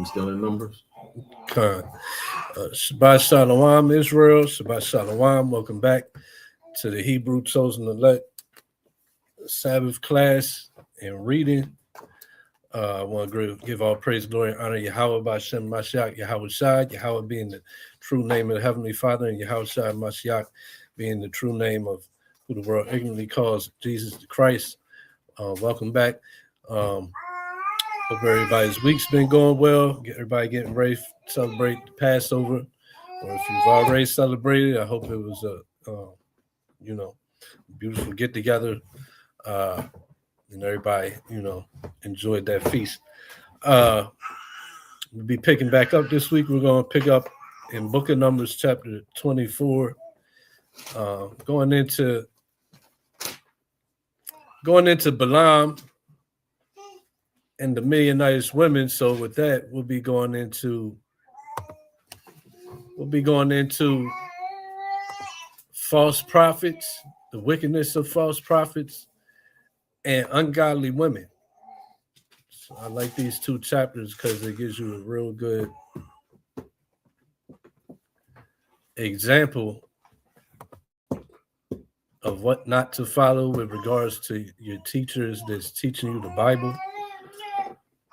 We still in Numbers? Khan. Shabbat Shalom, Israel. Shabbat Shalom. Welcome back to the Hebrew Chosen Elect Sabbath class and reading. I want to give all praise, glory, and honor Yahweh B'Shem Mashiach, Yahweh Shai, Yahweh being the true name of the Heavenly Father, and Yahweh Shai Mashiach being the true name of who the world ignorantly calls Jesus the Christ. Welcome back. Hope everybody's week's been going well. Everybody getting ready to celebrate the Passover. Or if you've already celebrated, I hope it was a beautiful get together. And everybody, enjoyed that feast. We'll be picking back up this week. We're going to pick up in Book of Numbers, chapter 24. Going into Balaam and the Midianite women. So with that, we'll be going into false prophets, the wickedness of false prophets, and ungodly women. So I like these two chapters because it gives you a real good example of what not to follow with regards to your teachers that's teaching you the Bible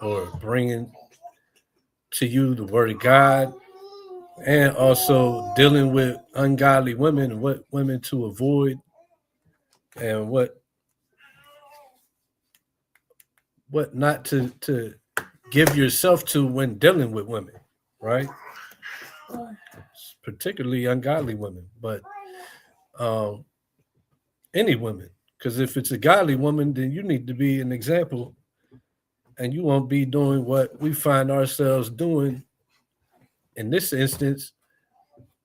or bringing to you the Word of God, and also dealing with ungodly women and what women to avoid and what not to give yourself to when dealing with women, right? Particularly ungodly women, but any women, because if it's a godly woman, then you need to be an example, and you won't be doing what we find ourselves doing in this instance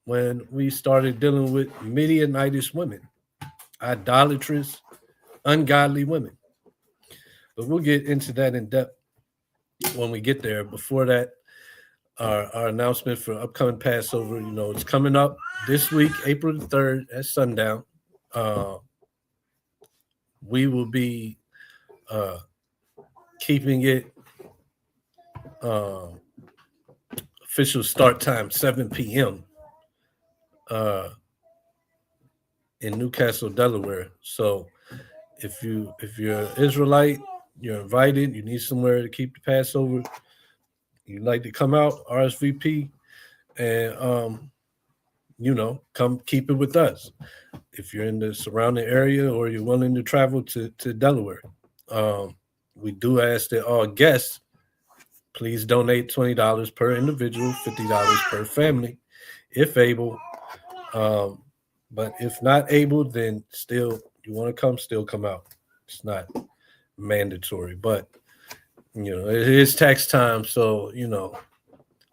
when we started dealing with Midianite women, idolatrous, ungodly women. But we'll get into that in depth when we get there. Before that, our announcement for upcoming Passover, it's coming up this week, April the 3rd at sundown. We will be keeping it official start time 7 p.m. In Newcastle, Delaware. So if you're an Israelite, you're invited. You need somewhere to keep the Passover. You'd like to come out, RSVP, and come keep it with us. If you're in the surrounding area or you're willing to travel to Delaware, we do ask that all guests please donate $20 per individual, $50 per family, if able. But if not able, then still, you want to come, still come out. It's not mandatory, but it is tax time, so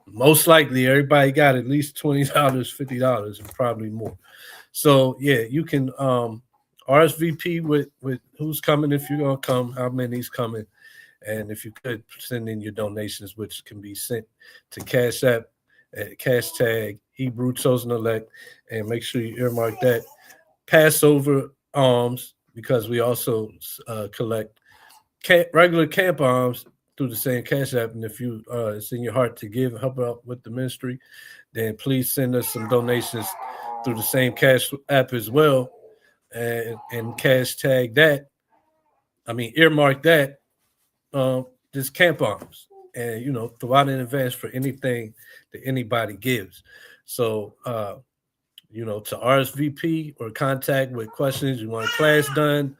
most likely everybody got at least $20, $50, and probably more. So yeah, you can RSVP with who's coming, if you're gonna come, how many's coming, and if you could send in your donations, which can be sent to Cash App at # Hebrew Chosen Elect, and make sure you earmark that Passover alms, because we also collect regular camp alms through the same Cash App. And if you it's in your heart to give and help out with the ministry, then please send us some donations through the same Cash App as well, and earmark that this camp alms, and throw out in advance for anything that anybody gives. So to RSVP or contact with questions, you want a class done,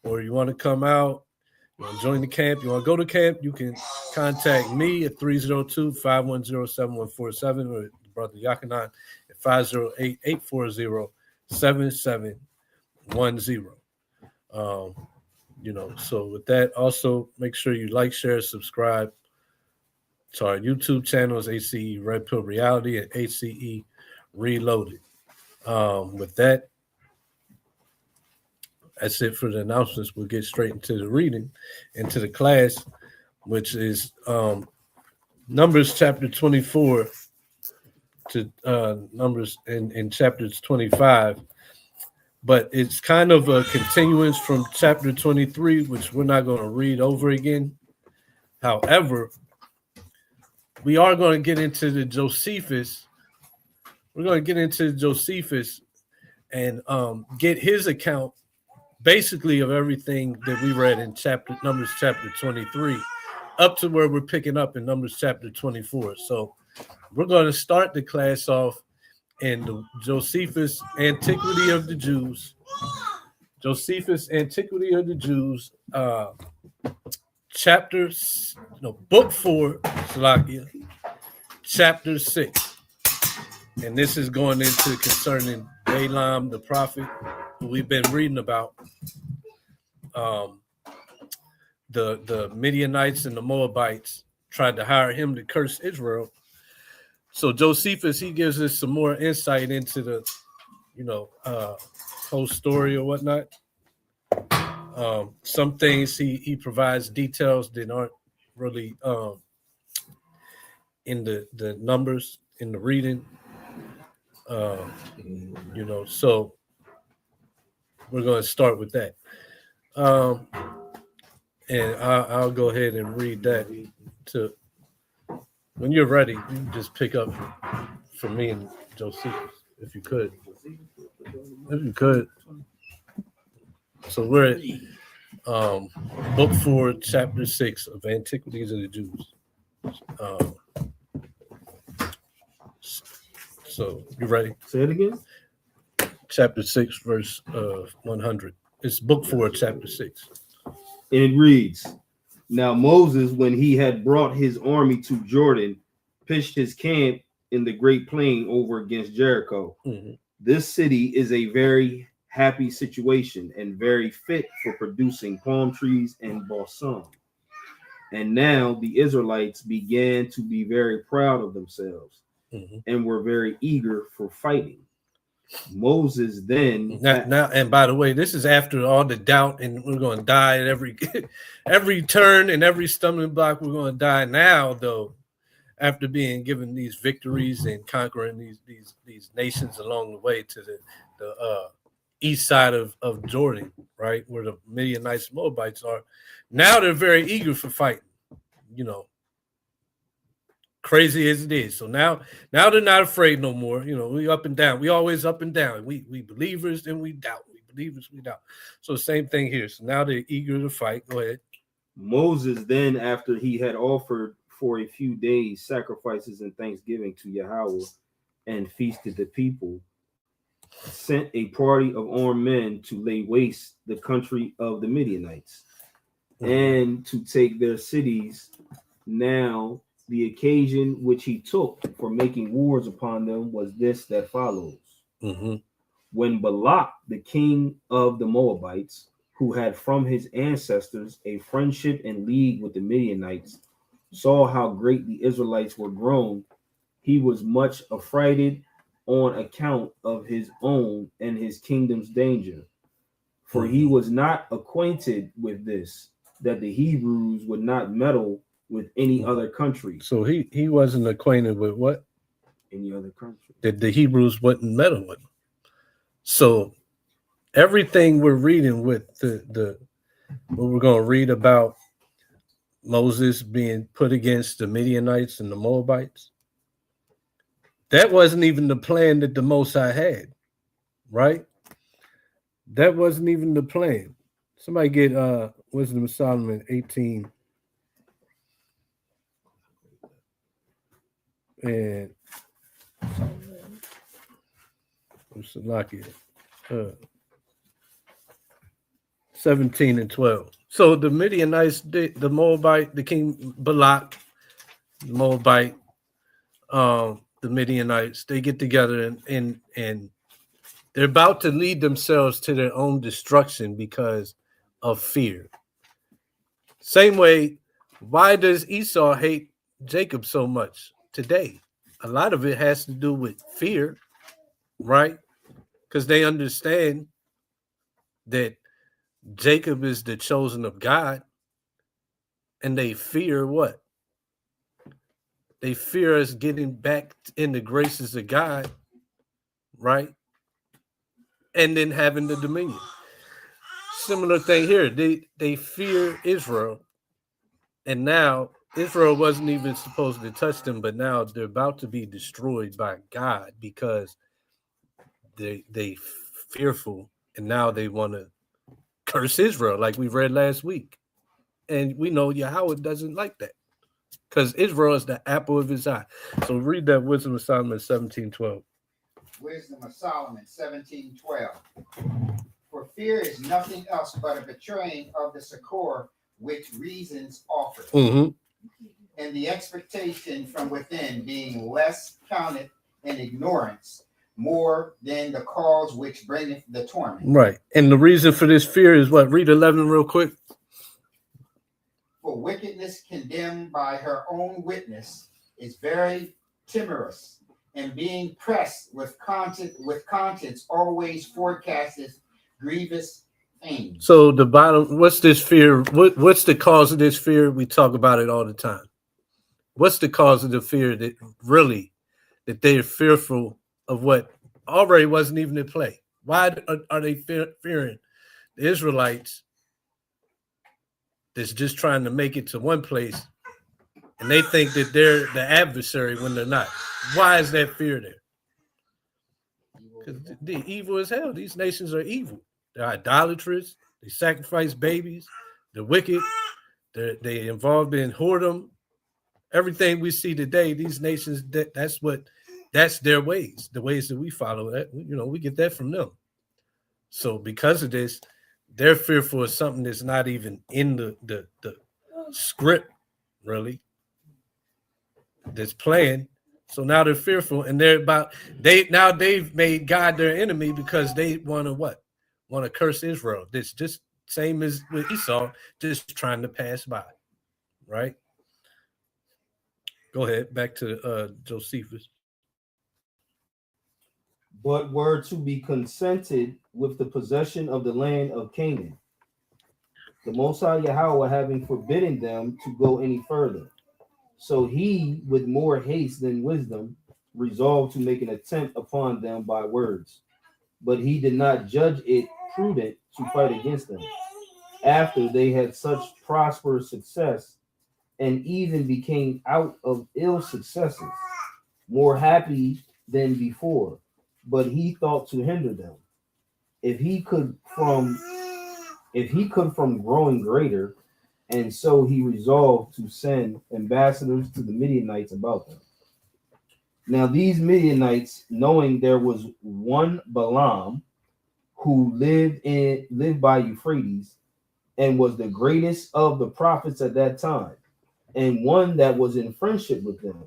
or you want to come out, you want to join the camp, you want to go to camp, you can contact me at 302-510-7147 or Brother Yakanan at 508-840-7710. So with that, also make sure you like, share, subscribe to our YouTube channels, HCE Red Pill Reality and HCE Reloaded. With that, that's it for the announcements. We'll get straight into the reading, into the class, which is Numbers chapter 24 to Numbers in chapters 25. But it's kind of a continuance from chapter 23, which we're not going to read over again. However, we are going to get into the Josephus. We're going to get into Josephus and get his account basically of everything that we read in Numbers chapter 23 up to where we're picking up in Numbers chapter 24. So we're going to start the class off in the Josephus Antiquity of the Jews. Josephus Antiquity of the Jews, book 4, Salakia, chapter 6. And this is going into concerning Balaam the prophet, who we've been reading about. The Midianites and the Moabites tried to hire him to curse Israel. So Josephus, he gives us some more insight into the, whole story or whatnot. Some things he provides details that aren't really in the numbers in the reading. So we're going to start with that. And I'll go ahead and read that. When you're ready, you can just pick up for me and Josephus, if you could. So we're at book 4, chapter 6 of Antiquities of the Jews. So you ready? Say it again. Chapter 6, verse 100. It's book 4, chapter 6. And it reads, Now Moses, when he had brought his army to Jordan, pitched his camp in the great plain over against Jericho. Mm-hmm. This city is a very happy situation and very fit for producing palm trees and balsam. And now the Israelites began to be very proud of themselves, mm-hmm. and were very eager for fighting. Moses then now, and by the way, this is after all the doubt, and we're going to die at every turn and every stumbling block. We're going to die now, though, after being given these victories and conquering these nations along the way to the east side of Jordan, right, where the Midianites and Moabites are. Now they're very eager for fighting, crazy as it is. So now they're not afraid no more. We up and down. We always up and down. We believers, then we doubt. We believers, we doubt. So same thing here. So now they're eager to fight. Go ahead. Moses then, after he had offered for a few days sacrifices and thanksgiving to Yahweh and feasted the people, sent a party of armed men to lay waste the country of the Midianites, mm-hmm. and to take their cities. Now the occasion which he took for making wars upon them was this that follows. Mm-hmm. When Balaam, the king of the Moabites, who had from his ancestors a friendship and league with the Midianites, saw how great the Israelites were grown, he was much affrighted on account of his own and his kingdom's danger. For he was not acquainted with this, that the Hebrews would not meddle with any other country. So he wasn't acquainted with what? Any other country. That the Hebrews wouldn't meddle with. So everything we're reading with what we're going to read about Moses being put against the Midianites and the Moabites, that wasn't even the plan that the Most High had, right? That wasn't even the plan. Somebody get Wisdom of Solomon 18 and 17 and 12. So the Midianites, the Moabite, the king Balak, the Moabite, the Midianites, they get together and they're about to lead themselves to their own destruction because of fear. Same way, why does Esau hate Jacob so much today? A lot of it has to do with fear, right? Because they understand that Jacob is the chosen of God, and they fear what? They fear us getting back in the graces of God, right? And then having the dominion. Similar thing here. They fear Israel, and now Israel wasn't even supposed to touch them, but now they're about to be destroyed by God because they fearful, and now they want to curse Israel, like we read last week. And we know Yahweh doesn't like that because Israel is the apple of his eye. So read that Wisdom of Solomon 17:12. Wisdom of Solomon 17:12. For fear is nothing else but a betraying of the succor which reasons offer, and the expectation from within being less counted in ignorance, more than the cause which bringeth the torment. Right. And the reason for this fear is what? Read 11 real quick. For wickedness condemned by her own witness is very timorous, and being pressed with conscience always forecasteth grievous pain. So the bottom, what's this fear? What's the cause of this fear? We talk about it all the time. What's the cause of the fear that they're fearful of what already wasn't even in play? Why are they fearing the Israelites that's just trying to make it to one place, and they think that they're the adversary when they're not? Why is that fear there? Because they're evil as hell. These nations are evil. They're idolatrous. They sacrifice babies. They're wicked. They're involved in whoredom. Everything we see today, these nations, that's their ways, the ways that we follow. That, we get that from them. So because of this, they're fearful of something that's not even in the script, really, that's playing. So now they're fearful, and they've made God their enemy because they want to what? Want to curse Israel. This just same as with Esau, just trying to pass by, right? Go ahead, back to Josephus. But were to be consented with the possession of the land of Canaan, the Most High Yahweh having forbidden them to go any further. So he, with more haste than wisdom, resolved to make an attempt upon them by words. But he did not judge it prudent to fight against them, after they had such prosperous success, and even became out of ill successes, more happy than before. But he thought to hinder them, if he could from growing greater, and so he resolved to send ambassadors to the Midianites about them. Now these Midianites, knowing there was one Balaam who lived by Euphrates, and was the greatest of the prophets at that time, and one that was in friendship with them,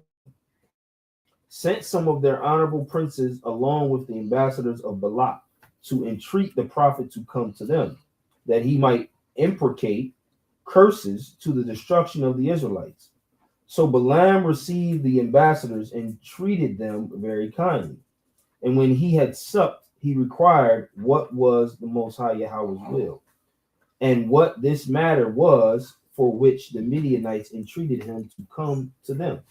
sent some of their honorable princes along with the ambassadors of Balaam to entreat the prophet to come to them, that he might imprecate curses to the destruction of the Israelites. So Balaam received the ambassadors and treated them very kindly. And when he had supped, he required what was the Most High Yahweh's will, and what this matter was for which the Midianites entreated him to come to them.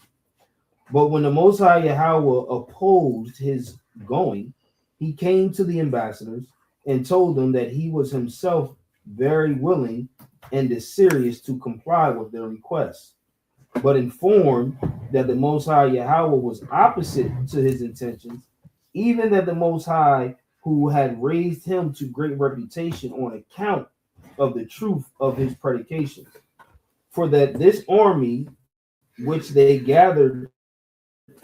But when the Most High Yahweh opposed his going, he came to the ambassadors and told them that he was himself very willing and desirous to comply with their requests, but informed that the Most High Yahweh was opposite to his intentions, even that the Most High, who had raised him to great reputation on account of the truth of his predications, for that this army which they gathered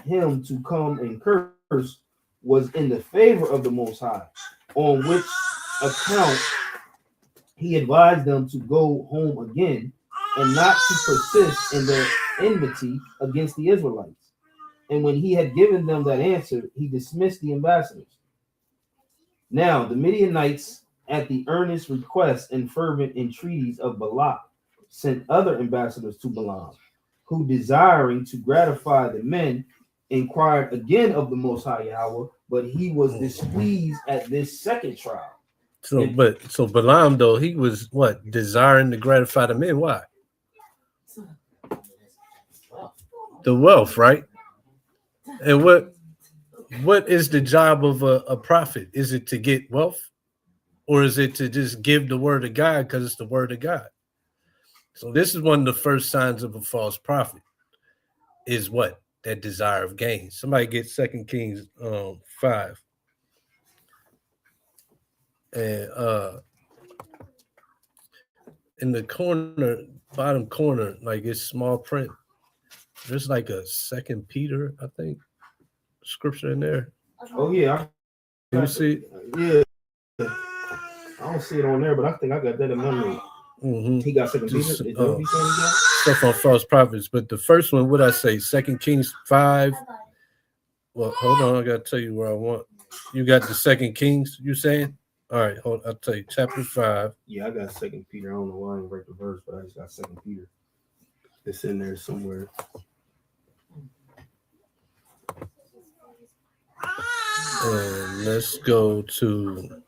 him to come and curse was in the favor of the Most High, on which account he advised them to go home again, and not to persist in their enmity against the Israelites. And when he had given them that answer, he dismissed the ambassadors. Now the Midianites, at the earnest request and fervent entreaties of Balaam, sent other ambassadors to Balaam, who, desiring to gratify the men, inquired again of the Most High Yahweh, but he was displeased at this second trial. So Balaam, though, he was what? Desiring to gratify the men. Why? The wealth, right? And what is the job of a prophet? Is it to get wealth? Or is it to just give the word of God because it's the word of God? So this is one of the first signs of a false prophet. Is what? That desire of gain. Somebody get 2 Kings 5. And in the corner, bottom corner, like it's small print. There's like a 2 Peter, I think, scripture in there. Oh yeah, Can you see? Yeah, I don't see it on there, but I think I got that in memory. Mm-hmm. He got 2 Peter. Is that what he's saying? Stuff on false prophets, but the first one, what I say, 2 Kings 5. Well, hold on, I gotta tell you where I want. You got the 2 Kings, you saying? All right, hold. I'll tell you, chapter 5. Yeah, I got 2 Peter. I don't know why I didn't write the verse, but I just got 2 Peter. It's in there somewhere. And let's go to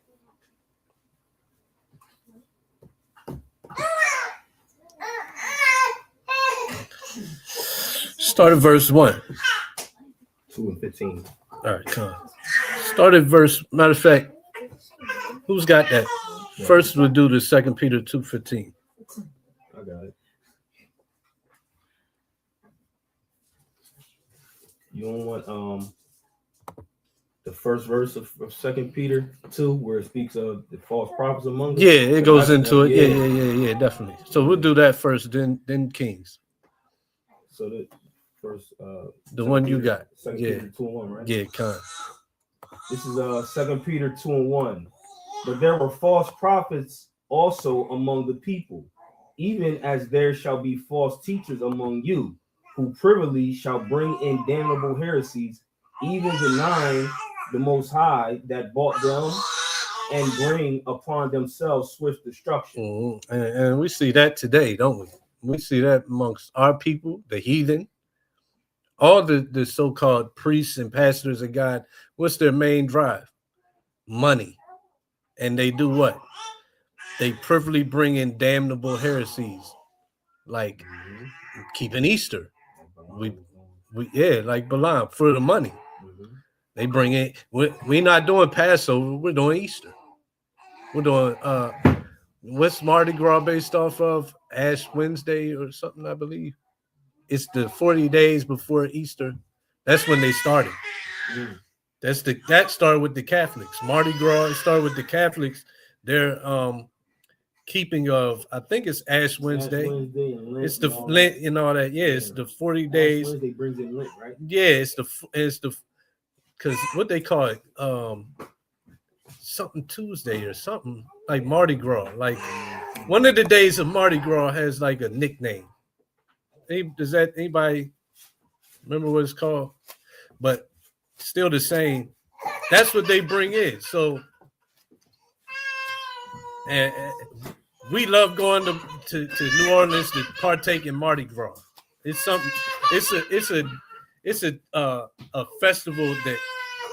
start at verse 1. 2 and 15. All right, come on. Start at verse. Matter of fact, who's got that? First, we'll do the 2 Peter 2:15. I got it. You don't want the first verse of 2 Peter 2, where it speaks of the false prophets among us? Yeah, it goes into it. Yeah, definitely. So we'll do that first, then Kings. So the first, the one you got. 2 Peter 2 and 1, right? Yeah, kind. This is 2 Peter 2 and 1. But there were false prophets also among the people, even as there shall be false teachers among you, who privily shall bring in damnable heresies, even denying the Most High that bought them, and bring upon themselves swift destruction. Mm-hmm. And we see that today, don't we? We see that amongst our people, the heathen, all the so-called priests and pastors of God. What's their main drive? Money. And they do what? They privily bring in damnable heresies, like keeping Easter. We like Balaam for the money. They bring in. We're not doing Passover. We're doing Easter. We're doing what's Mardi Gras based off of? Ash Wednesday or something, I believe. It's the 40 days before Easter. That's when they started. That started with the Catholics. Mardi Gras started with the Catholics. They're keeping of, I think it's Ash Wednesday. And Lent, it's the Lent and all that. Yeah, it's the 40 days. Ash Wednesday brings in Lent, right? Yeah, it's the because what they call it, something Tuesday or something like Mardi Gras. Like one of the days of Mardi Gras has like a nickname. Does that anybody remember what it's called? But still the same. That's what they bring in. So, and we love going to New Orleans to partake in Mardi Gras. It's something. It's a festival that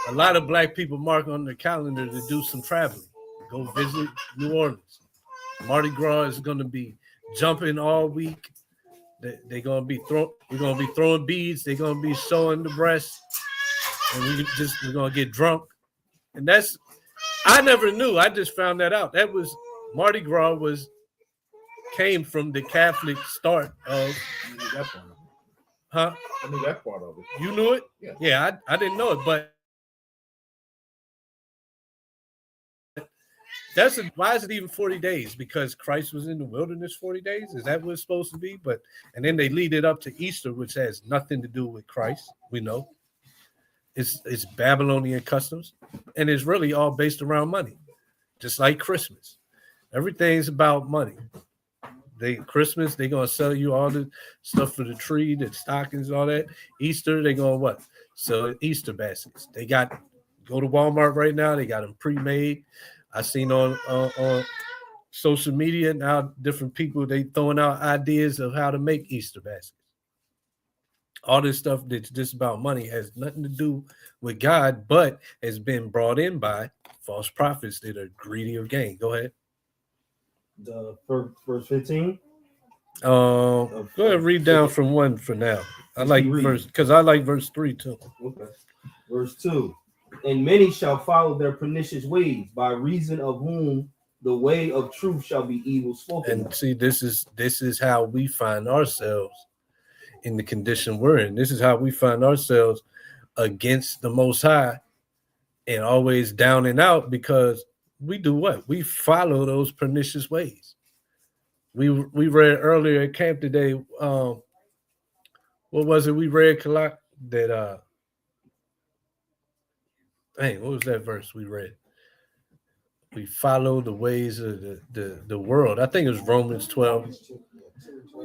a lot of black people mark on their calendar to do some traveling, go visit New Orleans. Mardi Gras is going to be jumping all week. They're going to be throwing beads. They're going to be showing the breasts, and we're going to get drunk. And I never knew. I just found that out. That was Mardi Gras came from the Catholic start of. Huh? I knew that part of it. You knew it? Yeah. I didn't know it, but why is it even 40 days? Because Christ was in the wilderness 40 days? Is that what it's supposed to be? And then they lead it up to Easter, which has nothing to do with Christ. We know it's Babylonian customs, and it's really all based around money, just like Christmas. Everything's about money. Christmas, they're gonna sell you all the stuff for the tree, the stockings, all that. Easter, they're gonna what? Sell Easter baskets. Go to Walmart right now, they got them pre-made. I seen on social media now, different people, they throwing out ideas of how to make Easter baskets. All this stuff that's just about money has nothing to do with God, but has been brought in by false prophets that are greedy of gain. Go ahead. The verse 15. Go ahead, read down from 1 for now. I like verse 3 too. Okay. Verse 2. And many shall follow their pernicious ways, by reason of whom the way of truth shall be evil spoken. And see, this is how we find ourselves in the condition we're in. This is how we find ourselves against the Most High and always down and out, because we do what? We follow those pernicious ways. We read earlier at camp today. What was it? We read that. What was that verse we read? We follow the ways of the world. I think it was Romans 12.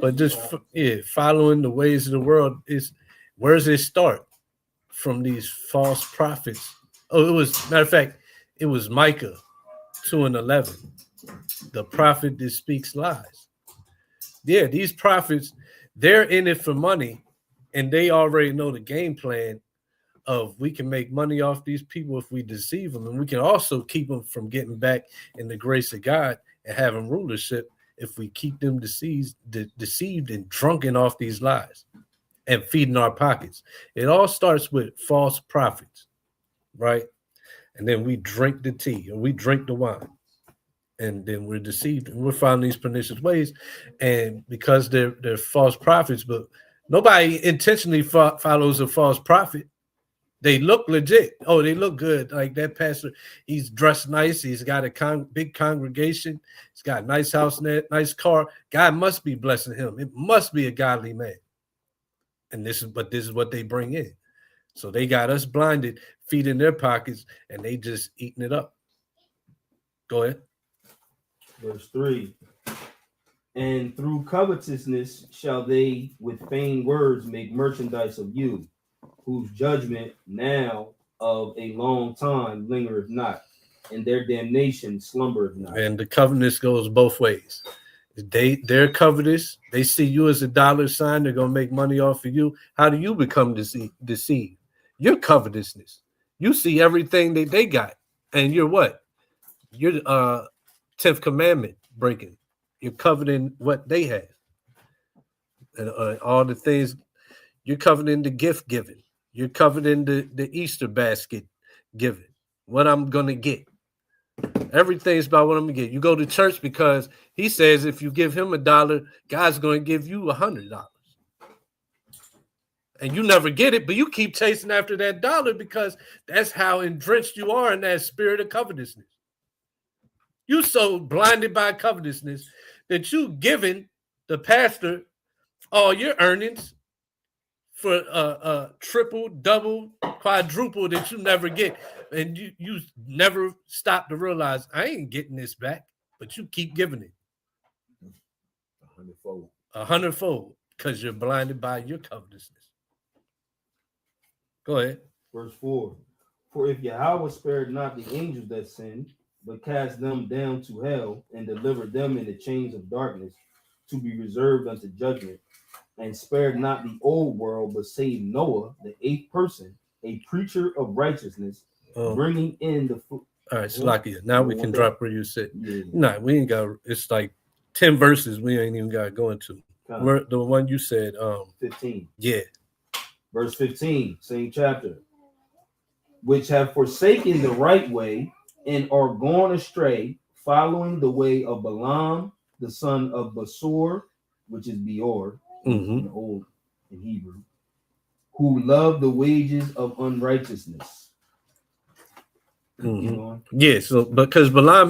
But just following the ways of the world is, where does it start? From these false prophets. Oh, it was, matter of fact, it was Micah 2:11. The prophet that speaks lies. Yeah, these prophets, they're in it for money, and they already know the game plan of, we can make money off these people if we deceive them, and we can also keep them from getting back in the grace of God and having rulership if we keep them deceived and drunken off these lies and feeding our pockets. It all starts with false prophets, right? And then we drink the tea, or we drink the wine, and then we're deceived, and we're finding these pernicious ways. And because they're false prophets, but nobody intentionally follows a false prophet. They look legit. Oh, they look good. Like that pastor, he's dressed nice. He's got a big congregation. He's got a nice house, nice car. God must be blessing him. It must be a godly man. And this is what they bring in. So they got us blinded, feeding their pockets, and they just eating it up. Go ahead. Verse 3. And through covetousness shall they with vain words make merchandise of you, whose judgment now of a long time lingereth not, and their damnation slumbereth not. And the covenant goes both ways. They're covetous. They see you as a dollar sign. They're gonna make money off of you. How do you become deceived? Your covetousness. You see everything that they got, and you're what? You're 10th commandment breaking. You're coveting what they have, and all the things. You're coveting the gift giving. You're coveting the Easter basket giving. What I'm gonna get. Everything's about what I'm gonna get. You go to church because he says if you give him $1, God's gonna give you $100. And you never get it, but you keep chasing after that dollar because that's how entrenched you are in that spirit of covetousness. You so blinded by covetousness that you giving the pastor all your earnings for triple, double, quadruple that you never get. And you never stop to realize, I ain't getting this back, but you keep giving it. 100-fold. 100-fold, because you're blinded by your covetousness. Go ahead. Verse 4. For if Yahweh spared not the angels that sinned, but cast them down to hell and delivered them in the chains of darkness to be reserved unto judgment, and spared not the old world, but saved Noah, the 8th person, a preacher of righteousness, bringing in the fruit. All right, Salakia. Now we can drop where you sit. Yeah. No, we ain't got. It's like 10 verses. We ain't even got to go into. Where the one you said, 15. Yeah. Verse 15, same chapter. Which have forsaken the right way and are gone astray, following the way of Balaam, the son of Besor, which is Beor, in old in Hebrew, who love the wages of unrighteousness. Yeah, so because Balaam,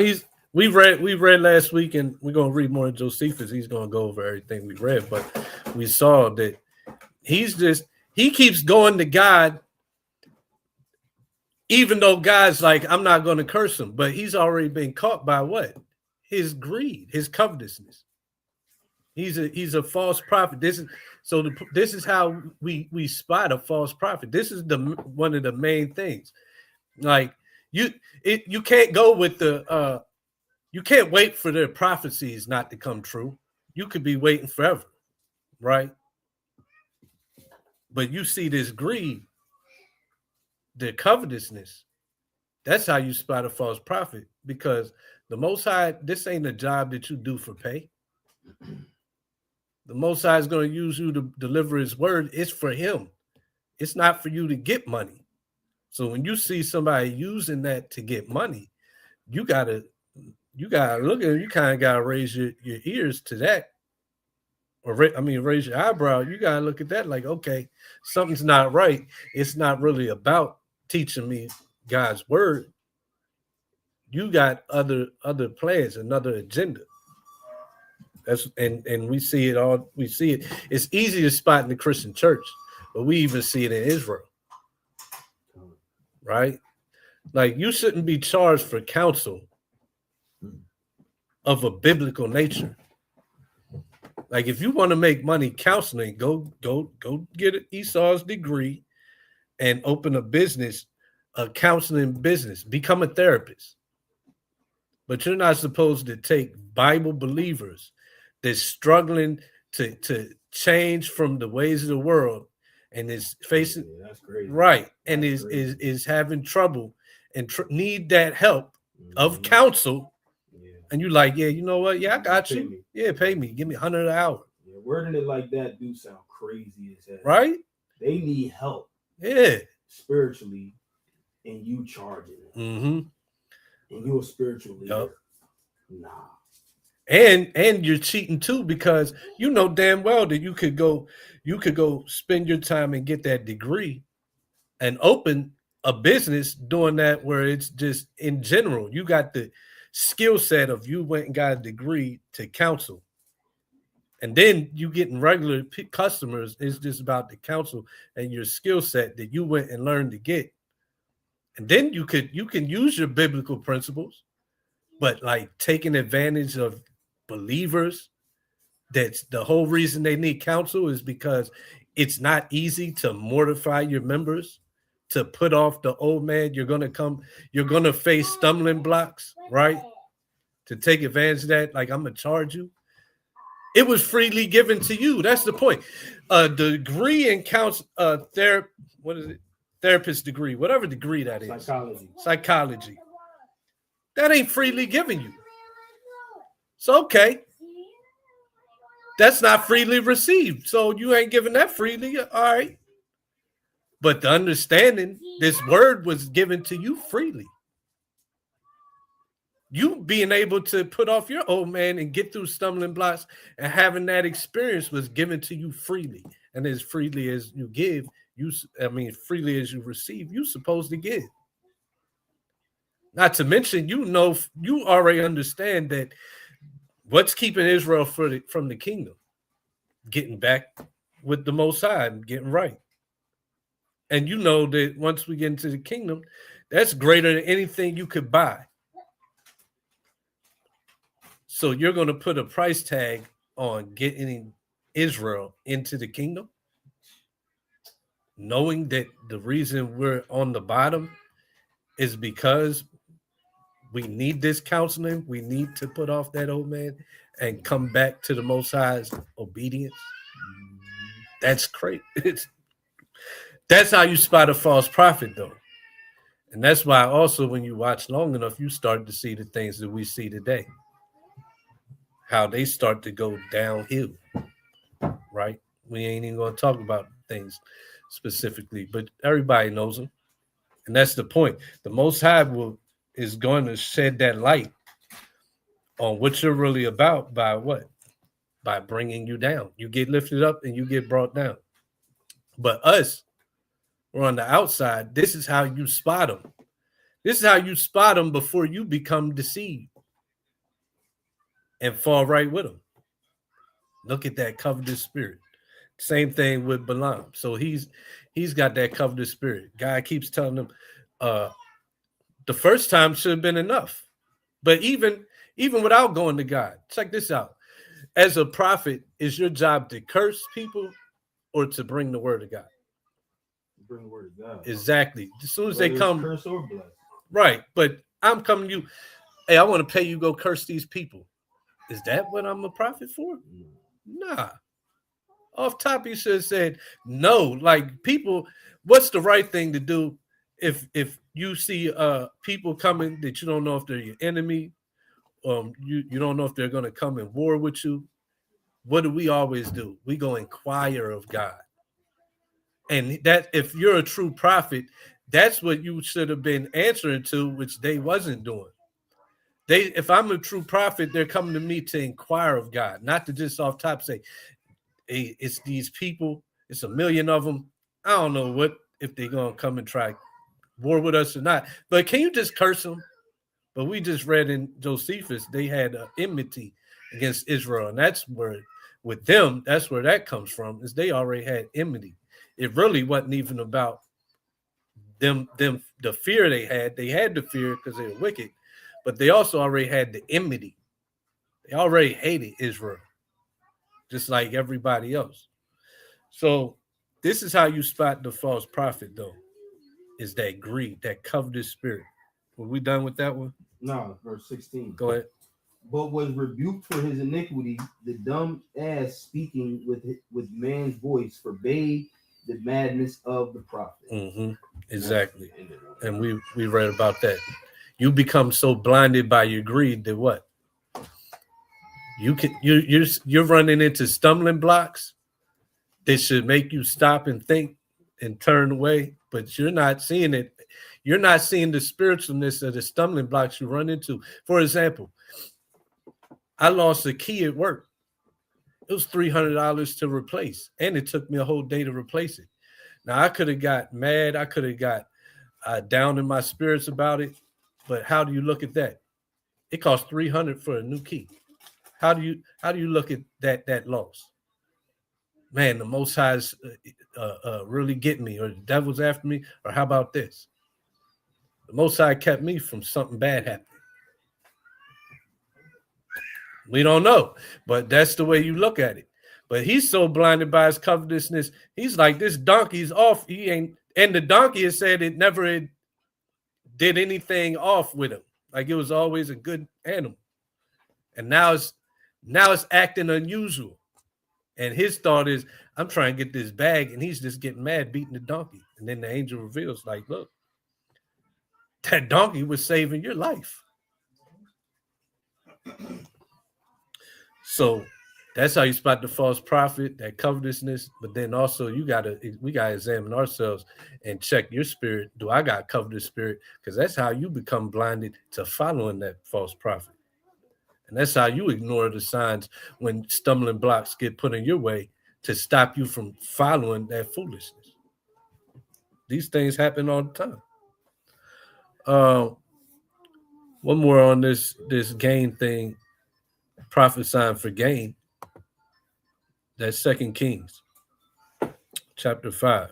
we read last week, and we're gonna read more of Josephus. He's gonna go over everything we read, but we saw that he keeps going to God, even though God's like, I'm not gonna curse him, but he's already been caught by what? His greed, his covetousness. He's a false prophet. This is how we spot a false prophet. This is one of the main things. Like you can't go with you can't wait for their prophecies not to come true. You could be waiting forever, right? But you see this greed, the covetousness. That's how you spot a false prophet, because the Most High, this ain't a job that you do for pay. The Most High is going to use you to deliver his word. It's for him. It's not for you to get money. So when you see somebody using that to get money, you got to you gotta look at it, you kind of gotta raise your ears to that. Or raise your eyebrow. You gotta look at that like, okay, something's not right. It's not really about teaching me God's word. You got other plans, another agenda. That's and we see it all. We see it. It's easy to spot in the Christian church, but we even see it in Israel, right? Like you shouldn't be charged for counsel of a biblical nature. Like if you want to make money counseling, go get an Esau's degree and open a business, a counseling business. Become a therapist. But you're not supposed to take Bible believers that's struggling to change from the ways of the world and is facing that's crazy. Right, and is having trouble and need that help of counsel. And you like, yeah, you know what? Yeah, I got you. Me. Yeah, pay me. Give me $100 an hour. Yeah, wording it like that do sound crazy as hell. Right? They need help. Yeah. Spiritually, and you charging it. Mm-hmm. And you're a spiritual leader. Yep. Nah. And you're cheating too, because you know damn well that you could go spend your time and get that degree and open a business doing that, where it's just in general. You got the skill set of you went and got a degree to counsel, and then you getting regular customers. It's just about the counsel and your skill set that you went and learned to get, and then you can use your biblical principles, but like taking advantage of believers. That's the whole reason they need counsel, is because it's not easy to mortify your members, to put off the old man. You're going to face stumbling blocks, right? To take advantage of that, like, I'm going to charge you. It was freely given to you. That's the point. The degree in counsel, what is it? Therapist degree, whatever degree that is. Psychology. That ain't freely given you. So, okay. That's not freely received. So you ain't giving that freely. All right. But the understanding, this word was given to you freely. You being able to put off your old man and get through stumbling blocks and having that experience was given to you freely. And as freely as you give, freely as you receive, you're supposed to give. Not to mention, you already understand that what's keeping Israel from the kingdom? Getting back with the Most High and getting right. And you know that once we get into the kingdom, that's greater than anything you could buy. So you're going to put a price tag on getting Israel into the kingdom, knowing that the reason we're on the bottom is because we need this counseling. We need to put off that old man and come back to the Most High's obedience. That's great. That's how you spot a false prophet, though. And that's why also when you watch long enough, you start to see the things that we see today. How they start to go downhill, right? We ain't even going to talk about things specifically, but everybody knows them. And that's the point. The Most High is going to shed that light on what you're really about by what? By bringing you down. You get lifted up and you get brought down. But us, we're on the outside. This is how you spot them. This is how you spot them before you become deceived and fall right with them. Look at that covetous spirit. Same thing with Balaam. So he's got that covetous spirit. God keeps telling him the first time should have been enough. But even without going to God, check this out. As a prophet, is your job to curse people or to bring the word of God? Bring the word of God. Exactly. As soon as they come, curse or bless. Right. But I'm coming to you. Hey, I want to pay you, go curse these people. Is that what I'm a prophet for? Nah. Off top, he should have said no. Like, people, what's the right thing to do if you see people coming that you don't know if they're your enemy, you don't know if they're going to come in war with you? What do we always do? We go inquire of God. And that, if you're a true prophet, that's what you should have been answering to, which they wasn't doing. if I'm a true prophet, they're coming to me to inquire of God, not to just off top say, hey, it's these people, it's 1 million of them. I don't know what if they're gonna come and try war with us or not. But can you just curse them? But we just read in Josephus, they had enmity against Israel, and that's where with them, that's where that comes from, is they already had enmity. It really wasn't even about them the fear they had. They had the fear because they were wicked, but they also already had the enmity. They already hated Israel, just like everybody else. So this is how you spot the false prophet, though, is that greed, that covetous spirit. Were we done with that one? No, verse 16. Go ahead. But was rebuked for his iniquity, the dumb ass speaking with man's voice forbade the madness of the prophet. Mm-hmm. Exactly. And we read about that. You become so blinded by your greed that what? You're running into stumbling blocks that should make you stop and think and turn away, but you're not seeing it. You're not seeing the spiritualness of the stumbling blocks you run into. For example, I lost a key at work. It was $300 to replace, and it took me a whole day to replace it. Now, I could have got mad. I could have got down in my spirits about it. But how do you look at that? It cost $300 for a new key. How do you look at that loss? Man, the Most High is really getting me, or the devil's after me, or how about this? The Most High kept me from something bad happening. We don't know, but that's the way you look at it. But he's so blinded by his covetousness, he's like, this donkey's off. He ain't, and the donkey has said it never did anything off with him. Like it was always a good animal. And now it's acting unusual. And his thought is, I'm trying to get this bag, and he's just getting mad, beating the donkey. And then the angel reveals, like, look, that donkey was saving your life. So that's how you spot the false prophet, that covetousness. But then also we gotta examine ourselves and check your spirit. Do I got covetous spirit? Because that's how you become blinded to following that false prophet. And that's how you ignore the signs when stumbling blocks get put in your way to stop you from following that foolishness. These things happen all the time. One more on this gain thing, prophesying for gain. That's 2 Kings, chapter 5.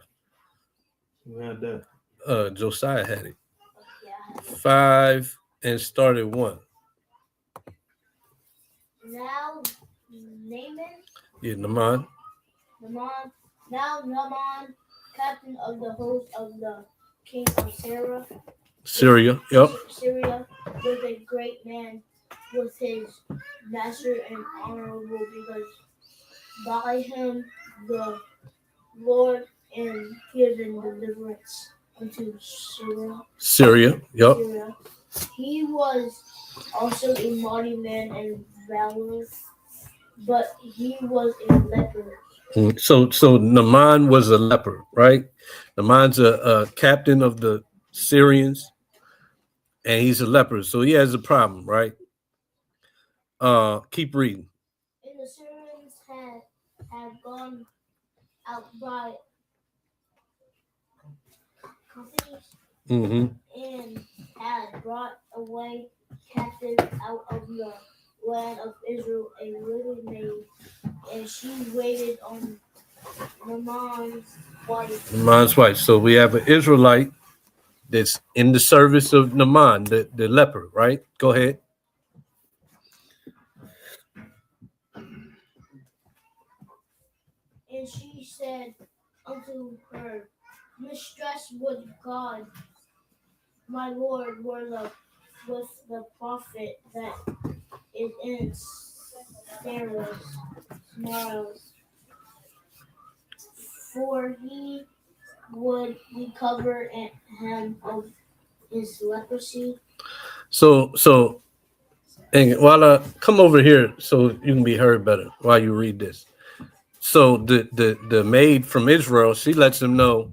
Who had that? Josiah had it. 5 and started 1. Now Naaman. Yeah, Naaman. Now Naaman, captain of the host of the king of Syria. Yep. Syria was a great man with his master and honorable, because by him the Lord and given deliverance unto Syria. Yep. Syria. He was also a mighty man and valorous, but he was a leper. So Naaman was a leper, right? Naaman's a captain of the Syrians, and he's a leper, so he has a problem, right? Keep reading. And the Syrians had gone out by companies, and had brought away captives out of the land of Israel a little maid, and she waited on Naaman's wife. So we have an Israelite that's in the service of Naaman, the leper, right? Go ahead. And she said unto her, Mistress, would God, my Lord, were with the prophet that is in Samaras, for he would recover him of his leprosy. So, and while I come over here so you can be heard better while you read this. So the maid from Israel, she lets him know,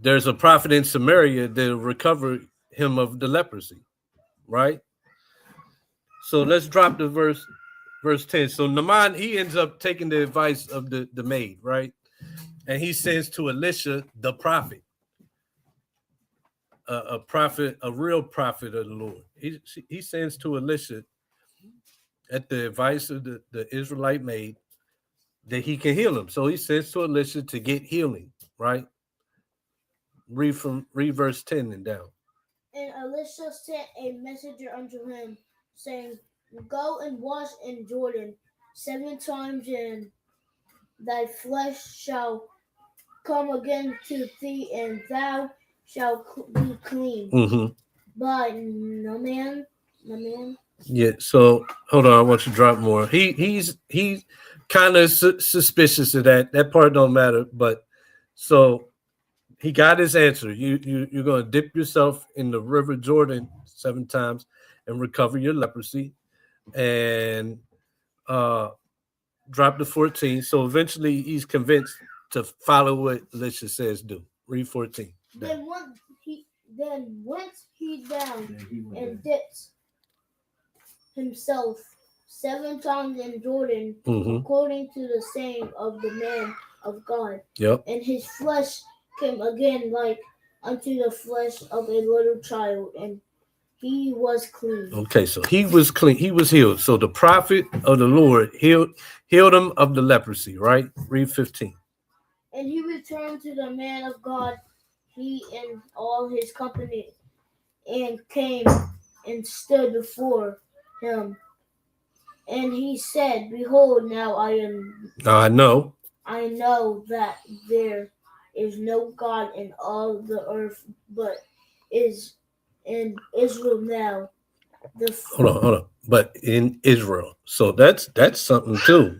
there's a prophet in Samaria that will recover him of the leprosy, right? So let's drop the verse 10. So Naaman, he ends up taking the advice of the maid, right? And he says to Elisha, the prophet, a prophet, a real prophet of the Lord. He sends to Elisha at the advice of the Israelite maid that he can heal him. So he sends to Elisha to get healing, right? Read verse 10 and down. And Elisha sent a messenger unto him, saying, Go and wash in Jordan 7 times, and thy flesh shall come again to thee, and thou shalt be clean. Mm-hmm. But Naaman. Yeah. So hold on, I want you to drop more. He's kind of suspicious of that. That part don't matter. But so he got his answer. You're going to dip yourself in the river Jordan 7 times and recover your leprosy, and drop to 14. So eventually he's convinced to follow what Elisha says do. Read 14. Then went he down and dipped himself 7 times in Jordan, according to the saying of the man of God. Yep. And his flesh came again like unto the flesh of a little child, and he was clean. Okay, so he was clean. He was healed. So the prophet of the Lord healed him of the leprosy, right? Read 15. And he returned to the man of God, he and all his company, and came and stood before him. And he said, Behold, now I know that there is no God in all the earth, but is in Israel now. Hold on. But in Israel. So that's something too.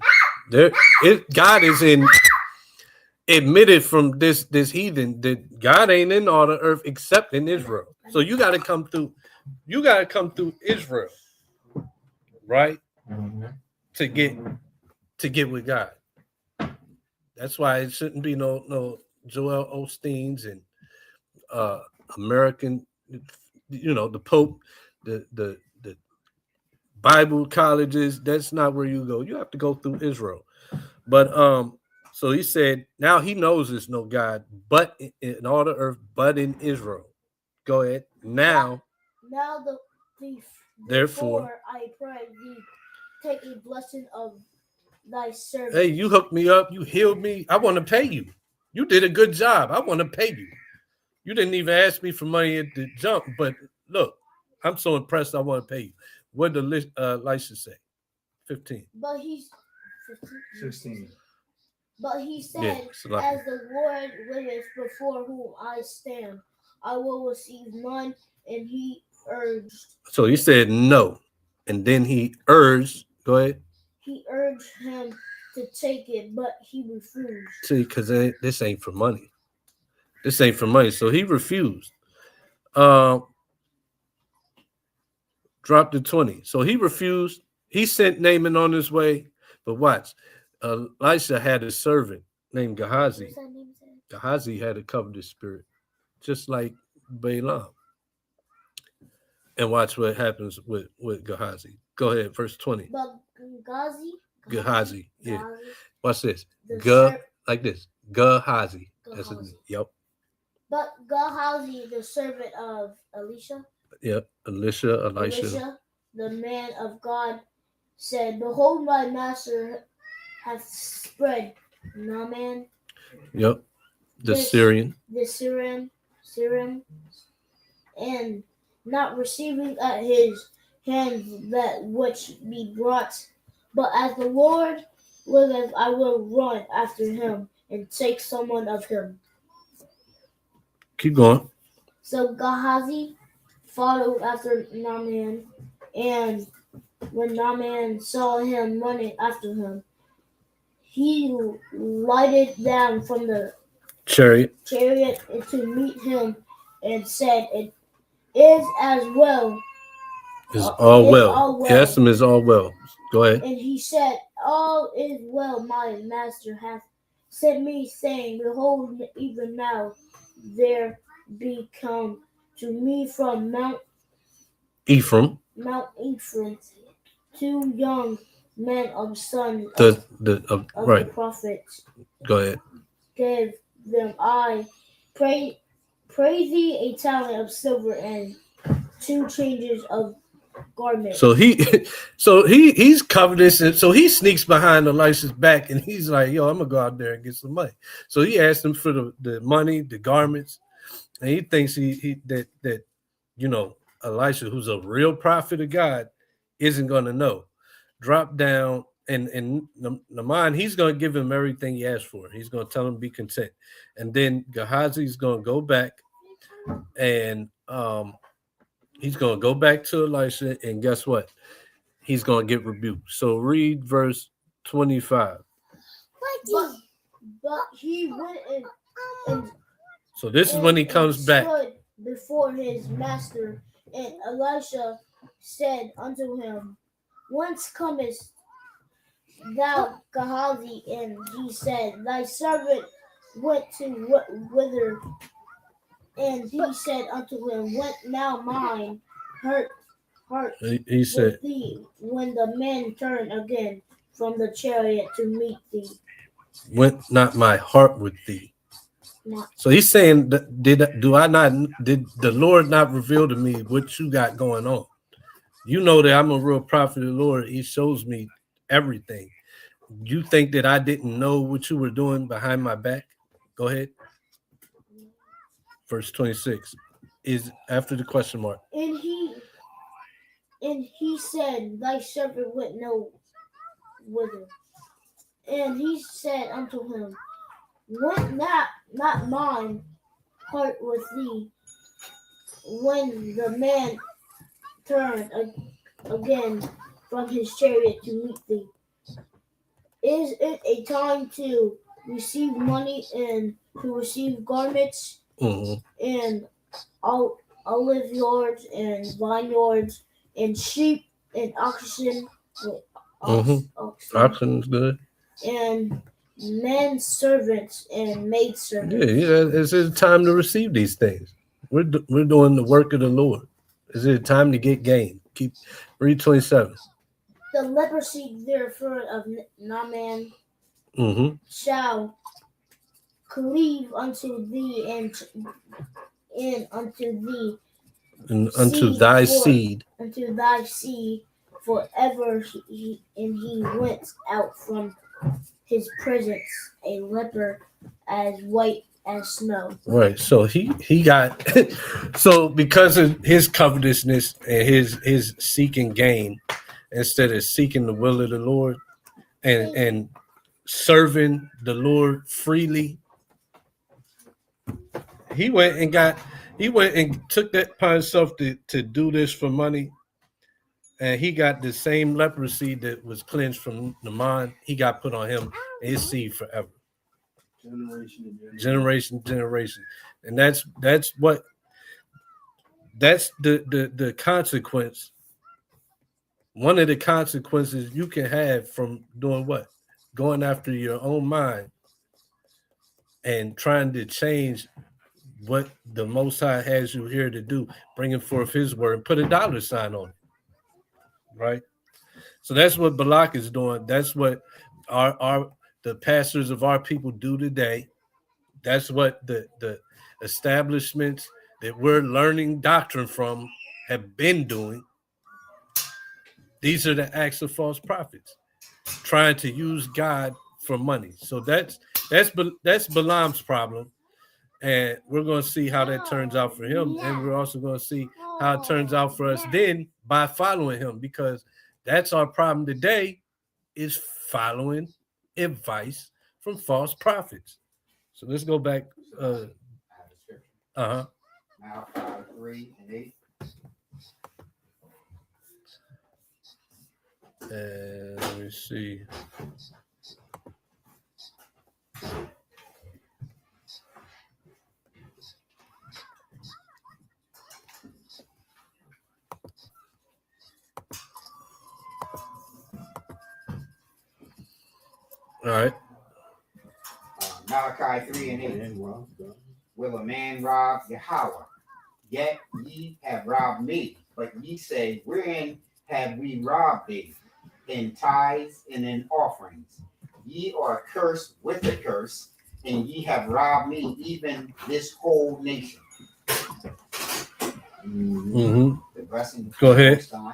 God is admitted from this heathen that God ain't in all the earth except in Israel. So you got to come through Israel, right? To get with God. That's why it shouldn't be no Joel Osteens and American, the Pope, the Bible colleges. That's not where you go. You have to go through Israel. But so he said, now he knows there's no God, but in all the earth, but in Israel. Go ahead. Now therefore I pray thee, take a blessing of thy servant. Hey, you hooked me up. You healed me. I want to pay you. You did a good job. I want to pay you. You didn't even ask me for money at the jump, but look, I'm so impressed. I want to pay you. What did Elisha say? 15. But he's 16. But he said, As the Lord liveth before whom I stand, I will receive none. And he urged. So he said no. And then he urged. Go ahead. He urged him to take it, but he refused. See, because this ain't for money. This ain't for money. So he refused. Drop to 20. So he refused. He sent Naaman on his way. But watch. Elisha had a servant named Gehazi. Gehazi had a covetous spirit, just like Balaam. And watch what happens with Gehazi. Go ahead, verse 20. But Gehazi. Yeah. Watch this. Like this. Gehazi. That's his name. Yep. But Gehazi, the servant of Elisha. Yep. Elisha. The man of God, said, Behold, my master hath spread Naaman. Yep. The Syrian, and not receiving at his hand that which be brought. But as the Lord liveth, I will run after him and take someone of him. Keep going. So Gehazi followed after Naaman, and when Naaman saw him running after him, he lighted down from the chariot to meet him and said, It is as well. It's all well. Yes, is all well. Go ahead. And he said, All is well, my master hath sent me, saying, Behold, even now there be come to me from Mount Ephraim, Ephraim 2 young men of sons the of right. the prophets. Go ahead. Give them I pray thee a talent of silver and 2 changes of garments. So he's covetous, and so he sneaks behind Elisha's back, and he's like, "Yo, I'm gonna go out there and get some money." So he asked him for the money, the garments, and he thinks that Elisha, who's a real prophet of God, isn't gonna know. Drop down, and the mind, he's gonna give him everything he asked for. He's gonna tell him be content, and then Gehazi's gonna go back, and he's going to go back to Elisha, and guess what? He's going to get rebuked. So read verse 25. But he went and So this is when he comes back. Stood before his master, and Elisha said unto him, Whence comest thou, Gehazi? And he said, Thy servant went to whither? And he said unto him, Went now mine heart He said, with thee, when the men turned again from the chariot to meet thee? Went not my heart with thee? Not. So he's saying, did the Lord not reveal to me what you got going on? You know that I'm a real prophet of the Lord. He shows me everything. You think that I didn't know what you were doing behind my back? Go ahead. Verse 26 is after the question mark. And he said, Thy servant went no whither. And he said unto him, Went not mine heart with thee, when the man turned again from his chariot to meet thee? Is it a time to receive money and to receive garments and olive yards and vineyards and sheep and oxen? Oxen's good. And men servants and maid servants. Yeah, it's a time to receive these things. We're doing the work of the Lord. Is it a time to get gain? Read 27. The leprosy therefore of Naaman shall cleave unto thee and unto thee and unto thy seed. Unto thy seed forever. He went out from his presence a leper as white as snow. Right. So he got so because of his covetousness and his seeking gain instead of seeking the will of the Lord and serving the Lord freely, he went and took that upon himself to do this for money. And he got the same leprosy that was cleansed from Naaman. He got put on him and his seed forever. Generation. And that's the consequence. One of the consequences you can have from doing what? Going after your own mind and trying to change what the Most High has you here to do, bringing forth his word, put a dollar sign on it. Right? So that's what Balak is doing. That's what the pastors of our people do today. That's what the establishments that we're learning doctrine from have been doing. These are the acts of false prophets, trying to use God for money. So that's Balaam's problem, and we're going to see how that turns out for him, and we're also going to see how it turns out for us then by following him, because that's our problem today, is following advice from false prophets. So let's go back. Now 3 and 8. And let me see. All right. Malachi 3 and 8. Will a man rob Yahweh? Yet ye have robbed me. But ye say, wherein have we robbed thee? In tithes and in offerings. Ye are cursed with a curse, and ye have robbed me, even this whole nation. Mm-hmm. The blessing was Go from the ahead. Most High.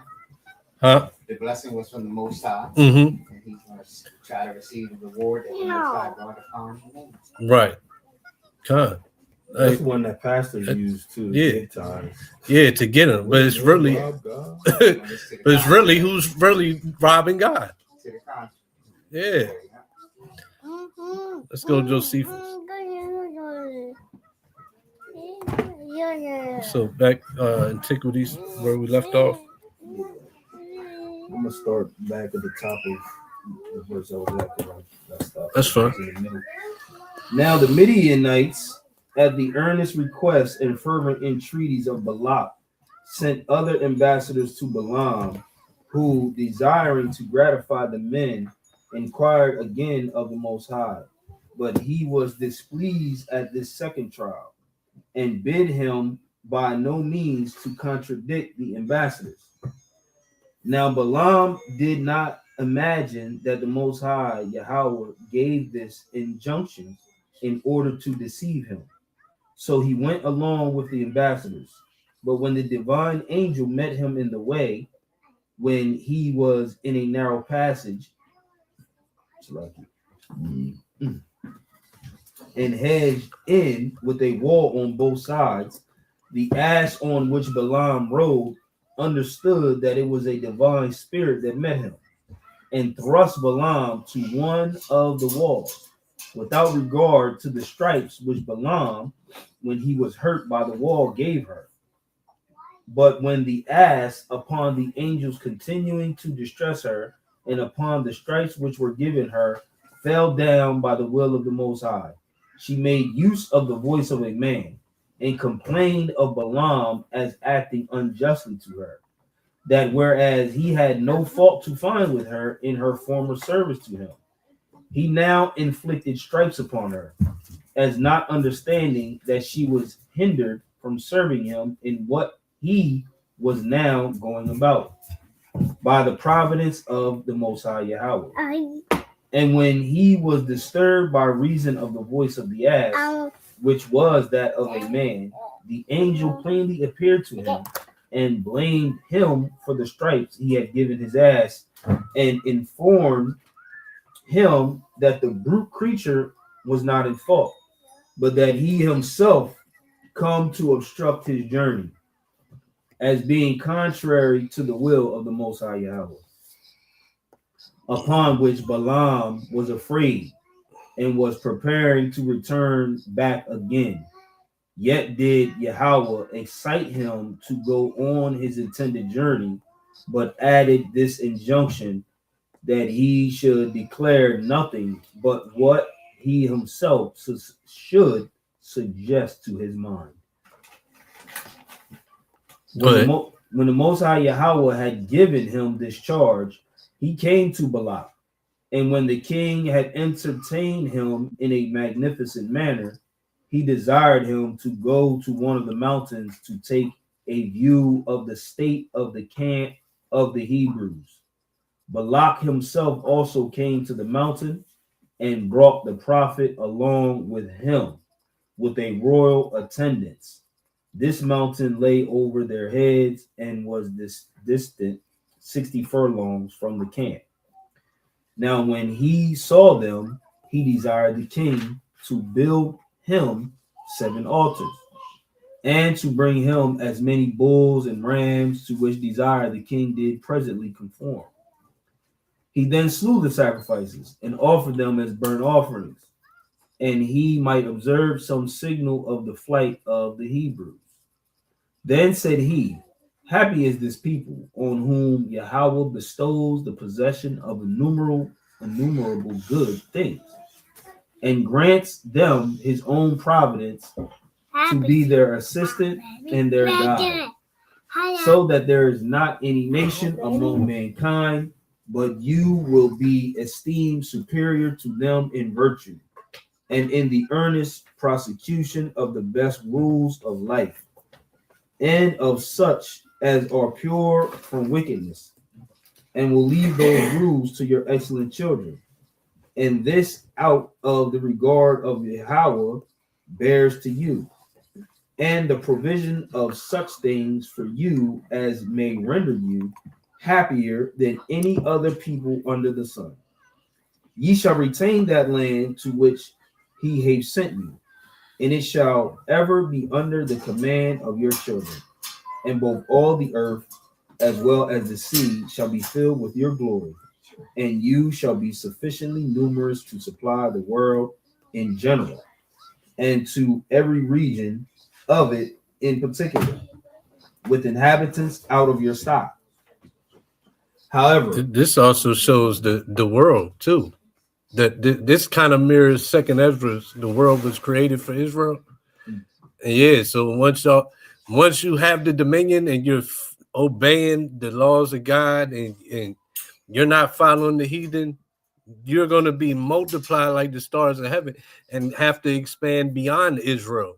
Huh? The blessing was from the Most High. Mm-hmm. And he's going to try to receive the reward that the Most High brought upon him. Right. Con. That's one that pastors use to yeah. give tithes. Yeah, to get him. But it's really but it's really who's really robbing God. To the contrary. Yeah. Let's go to Josephus. So back antiquities where we left off. Yeah. I'm gonna start back at the top of the verse I was at. 'cause I stopped. That's fine. In the middle. Now the Midianites, at the earnest request and fervent entreaties of Balaam, sent other ambassadors to Balaam, who, desiring to gratify the men, inquired again of the Most High. But he was displeased at this second trial, and bid him by no means to contradict the ambassadors. Now Balaam did not imagine that the Most High Yahweh gave this injunction in order to deceive him. So he went along with the ambassadors. But when the divine angel met him in the way, when he was in a narrow passage, and hedged in with a wall on both sides, the ass on which Balaam rode understood that it was a divine spirit that met him, and thrust Balaam to one of the walls, without regard to the stripes which Balaam, when he was hurt by the wall, gave her. But when the ass, upon the angels continuing to distress her, and upon the stripes which were given her, fell down by the will of the Most High, she made use of the voice of a man, and complained of Balaam as acting unjustly to her, that whereas he had no fault to find with her in her former service to him, he now inflicted stripes upon her, as not understanding that she was hindered from serving him in what he was now going about, by the providence of the Most High Yahweh. And when he was disturbed by reason of the voice of the ass, which was that of a man, the angel plainly appeared to him, and blamed him for the stripes he had given his ass, and informed him that the brute creature was not in fault, but that he himself come to obstruct his journey, as being contrary to the will of the Most High Yahweh. Upon which Balaam was afraid, and was preparing to return back again. Yet did Yahweh excite him to go on his intended journey, but added this injunction, that he should declare nothing but what he himself should suggest to his mind. When the Most High Yahweh had given him this charge, he came to Balaam. And when the king had entertained him in a magnificent manner, he desired him to go to one of the mountains to take a view of the state of the camp of the Hebrews. Balak himself also came to the mountain, and brought the prophet along with him, with a royal attendance. This mountain lay over their heads, and was distant 60 furlongs from the camp. Now when he saw them, he desired the king to build him 7 altars, and to bring him as many bulls and rams, to which desire the king did presently conform. He then slew the sacrifices, and offered them as burnt offerings, and he might observe some signal of the flight of the Hebrews. Then said he, happy is this people, on whom Yahweh bestows the possession of innumerable good things, and grants them his own providence to be their assistant and their God, so that there is not any nation among mankind, but you will be esteemed superior to them in virtue, and in the earnest prosecution of the best rules of life. and of such as are pure from wickedness, and will leave those rules to your excellent children. And this out of the regard of Yahweh bears to you, and the provision of such things for you as may render you happier than any other people under the sun. Ye shall retain that land to which he hath sent you, and it shall ever be under the command of your children, and both all the earth as well as the sea shall be filled with your glory, and you shall be sufficiently numerous to supply the world in general, and to every region of it in particular, with inhabitants out of your stock. However, This also shows the world too. That this kind of mirrors Second Ezra. The world was created for Israel. And yeah, so once you have the dominion and you're obeying the laws of God and you're not following the heathen, you're going to be multiplied like the stars of heaven and have to expand beyond Israel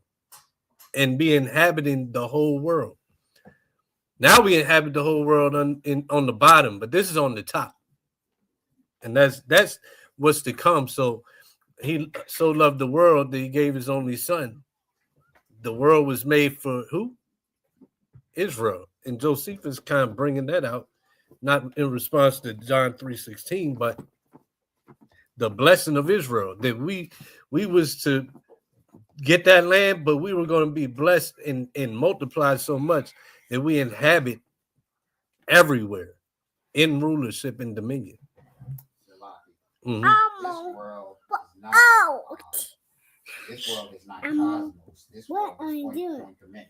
and be inhabiting the whole world. Now we inhabit the whole world on the bottom, but this is on the top. And that's what's to come. So he so loved the world that he gave his only son. The world was made for who? Israel. And Josephus kind of bringing that out, not in response to John 3:16, but the blessing of Israel, that we was to get that land, but we were going to be blessed and multiplied so much that we inhabit everywhere in rulership and dominion. Mm-hmm. This world is not cosmos. This world is point to many.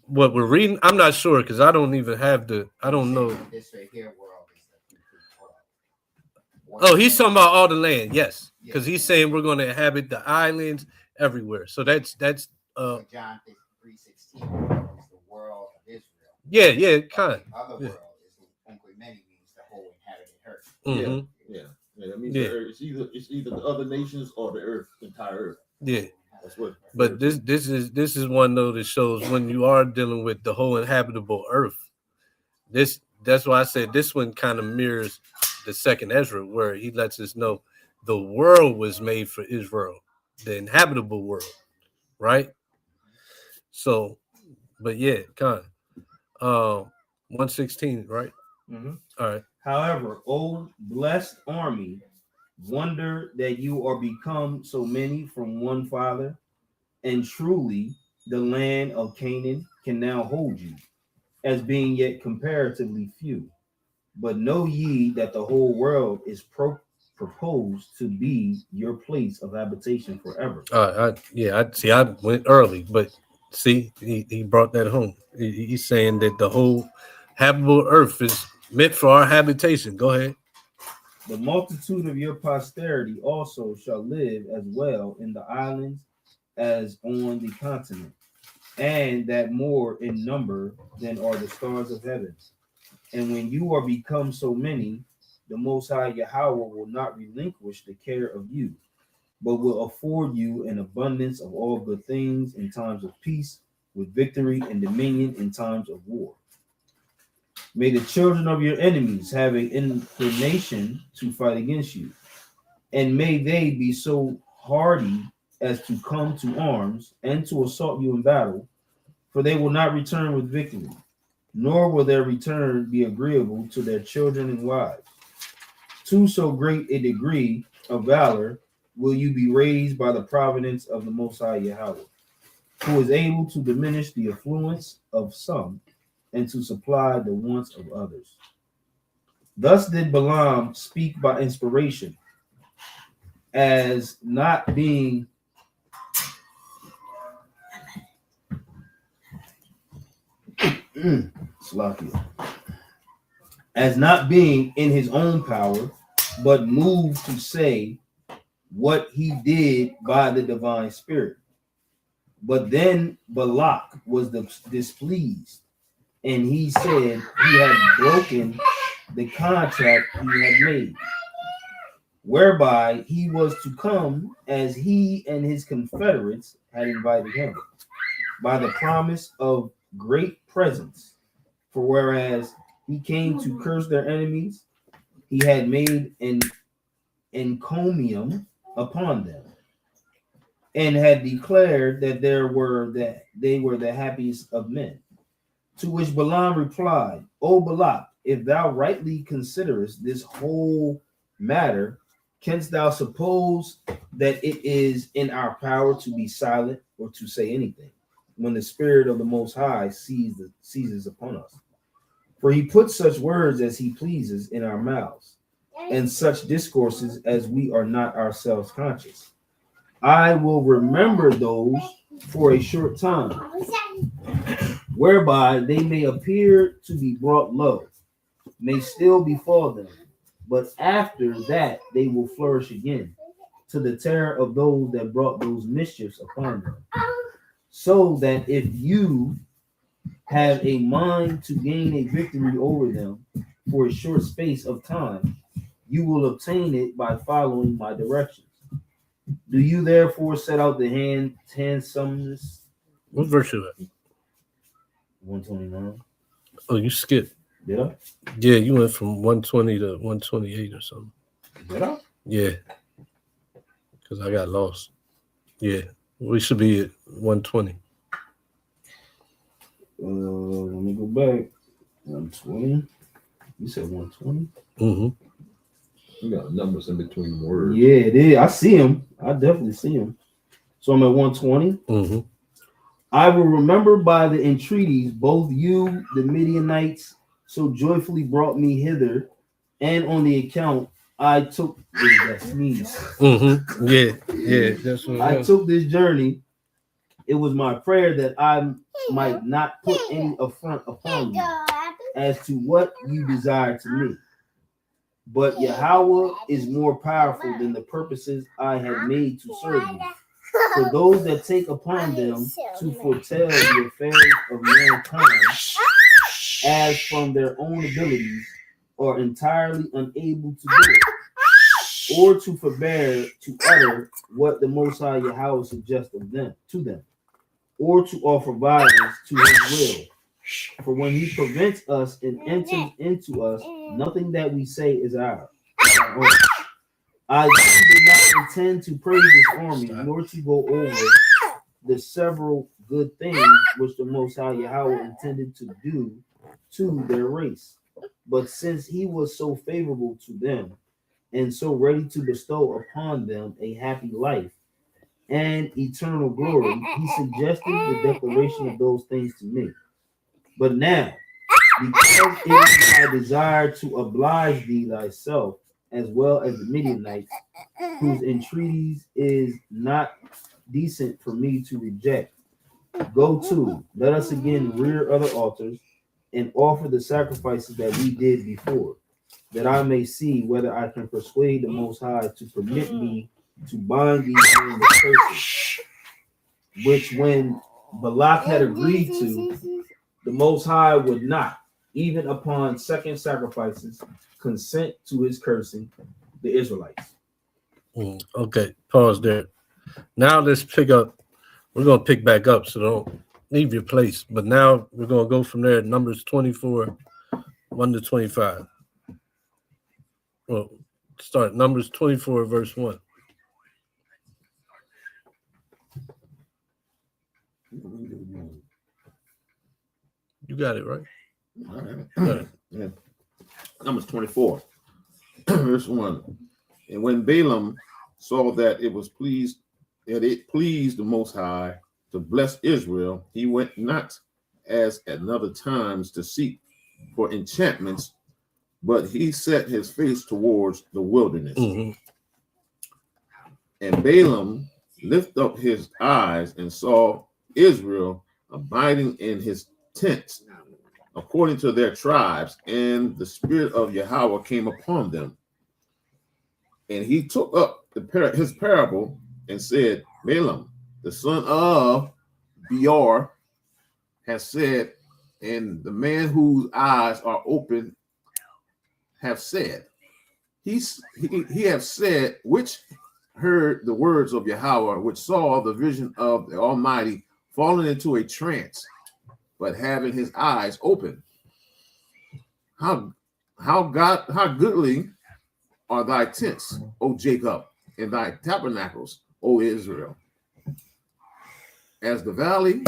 What we're reading, I'm not sure because I don't even have I don't know. This right here world is the complete world. Oh, he's talking about all the land, yes, because he's saying we're going to inhabit the islands everywhere. So that's so John 3:16 is the world of Israel. Yeah, kind of. The other world is the many means the whole inhabited earth. Mm-hmm. Yeah. That means the earth, it's either the other nations or the earth, entire earth. Yeah. That's what. But this is one though that shows when you are dealing with the whole inhabitable earth. That's why I said this one kind of mirrors the second Ezra, where he lets us know the world was made for Israel, the inhabitable world, right? So, but yeah, kind of 116, right? Mm-hmm. All right. However, O blessed army, wonder that you are become so many from one father, and truly the land of Canaan can now hold you, as being yet comparatively few. But know ye that the whole world is proposed to be your place of habitation forever. I went early, but see, he brought that home. He's saying that the whole habitable earth is meant for our habitation. Go ahead. The multitude of your posterity also shall live as well in the islands as on the continent, and that more in number than are the stars of heaven. And when you are become so many, the Most High Yahweh will not relinquish the care of you, but will afford you an abundance of all good things in times of peace, with victory and dominion in times of war. May the children of your enemies have an inclination to fight against you, and may they be so hardy as to come to arms and to assault you in battle, for they will not return with victory, nor will their return be agreeable to their children and wives. To so great a degree of valor will you be raised by the providence of the Most High Yahweh, who is able to diminish the affluence of some and to supply the wants of others. Thus did Balaam speak by inspiration, as not being as not being in his own power, but moved to say what he did by the divine spirit. But then Balak was displeased, and he said he had broken the contract he had made, whereby he was to come as he and his confederates had invited him, by the promise of great presence. For whereas he came to curse their enemies, he had made an encomium upon them, and had declared that they were the happiest of men. To which Balaam replied, O Balak, if thou rightly considerest this whole matter, canst thou suppose that it is in our power to be silent or to say anything, when the Spirit of the Most High seizes upon us? For he puts such words as he pleases in our mouths, and such discourses as we are not ourselves conscious. I will remember those for a short time, whereby they may appear to be brought low, may still befall them, but after that they will flourish again, to the terror of those that brought those mischiefs upon them. So that if you have a mind to gain a victory over them for a short space of time, you will obtain it by following my directions. Do you therefore set out the handsomeness? What verse is that? 129. Oh, you skipped. Did I? Yeah, you went from 120 to 128 or something. Did I? Yeah, because I got lost. Yeah, we should be at 120. Let me go back. 120. You said 120? Mm-hmm. You got numbers in between words. Yeah, it is. I see him. I definitely see him. So I'm at 120. Mm-hmm. I will remember by the entreaties both you, the Midianites, so joyfully brought me hither, and on the account I took that sneeze. Mm-hmm. Yeah, that's what I took this journey. It was my prayer that I might not put any affront upon you as to what you desire to me. But Yahweh is more powerful than the purposes I had made to serve you. For those that take upon them to foretell the affairs of mankind, as from their own abilities, are entirely unable to do it, or to forbear to utter what the Most High Yahweh suggests of them to them, or to offer violence to his will. For when he prevents us and enters into us, nothing that we say is our own. I did not intend to praise this army, nor to go over the several good things which the Most High Yahweh intended to do to their race. But since he was so favorable to them, and so ready to bestow upon them a happy life and eternal glory, he suggested the declaration of those things to me. But now, because it is my desire to oblige thee thyself, as well as the Midianites, whose entreaties is not decent for me to reject, go to, let us again rear other altars, and offer the sacrifices that we did before, that I may see whether I can persuade the Most High to permit me to bind these men with curses, which when Balak had agreed to, the Most High would not, even upon second sacrifices, consent to his cursing the Israelites. Okay, pause there. Now let's pick up. We're going to pick back up, so don't leave your place. But now we're going to go from there. Numbers 24, 1 to 25. Well, start Numbers 24, verse 1. You got it, right? All right. All right. Yeah. Numbers 24, verse 1. And when Balaam saw that it pleased the Most High to bless Israel, he went not as at other times to seek for enchantments, but he set his face towards the wilderness. Mm-hmm. And Balaam lifted up his eyes and saw Israel abiding in his tents, according to their tribes, and the Spirit of Yahweh came upon them. And he took up his parable and said, Balaam, the son of Beor, has said, and the man whose eyes are open have said, he have said, which heard the words of Yahweh, which saw the vision of the Almighty falling into a trance, but having his eyes open. How goodly are thy tents, O Jacob, and thy tabernacles, O Israel. As the valleys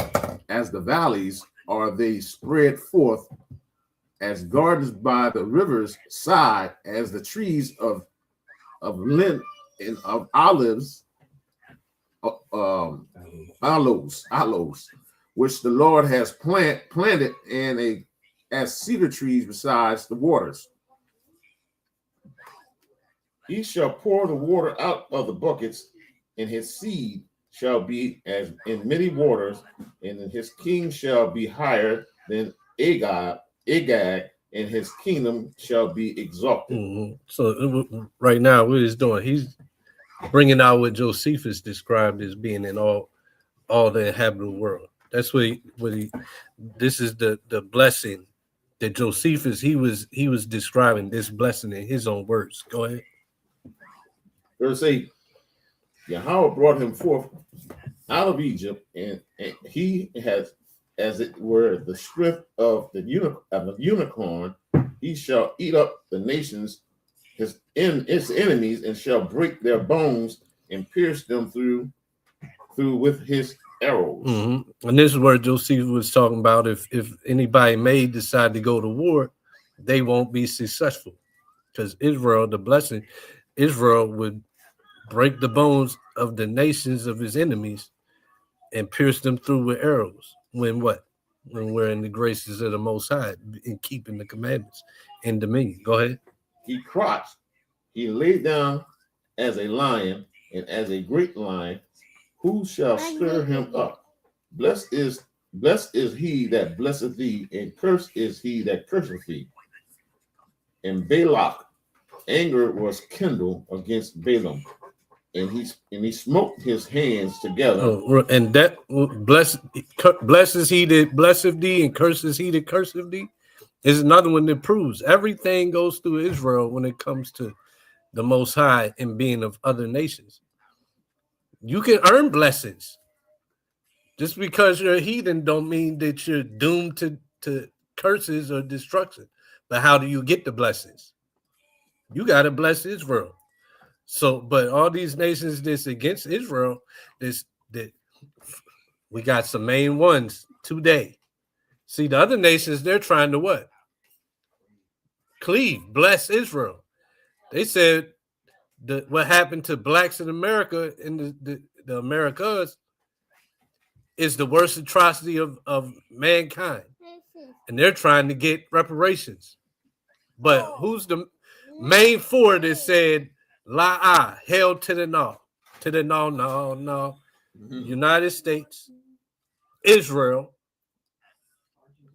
are they spread forth, as gardens by the river's side, as the trees of lin and of olives, aloes, which the Lord has planted as cedar trees besides the waters. He shall pour the water out of the buckets, and his seed shall be as in many waters, and his king shall be higher than Agag, and his kingdom shall be exalted. Mm-hmm. So right now, what he's doing, he's bringing out what Josephus described as being in all the inhabitable world. That's what he this is the blessing that Josephus he was describing this blessing in his own words. Go ahead. Verse 8, Yahweh brought him forth out of Egypt, and he has, as it were, the strength of the unicorn. He shall eat up the nations, his enemies, and shall break their bones and pierce them through with his arrows. Mm-hmm. And this is where Josephus was talking about if anybody may decide to go to war, they won't be successful, because Israel, the blessing, Israel would break the bones of the nations of his enemies and pierce them through with arrows. When we're in the graces of the Most High in keeping the commandments and dominion. Go ahead. He crouched, he lay down as a lion, and as a great lion, who shall stir him up? Blessed is he that blesseth thee, and cursed is he that curseth thee. And Balak, anger was kindled against Balaam, and he smote his hands together. And that blesses he that blesseth thee, and curses he that curseth thee is another one that proves everything goes through Israel when it comes to the Most High and being of other nations. You can earn blessings. Just because you're a heathen don't mean that you're doomed to curses or destruction. But how do you get the blessings? You got to bless Israel. So, but all these nations that's against Israel, that we got some main ones today. See, the other nations, they're trying to what? Cleave, bless Israel. They said that what happened to blacks in America, in the Americas, is the worst atrocity of mankind. And they're trying to get reparations. But who's the main four that said, La hell to the no. To the no. Mm-hmm. United States, Israel,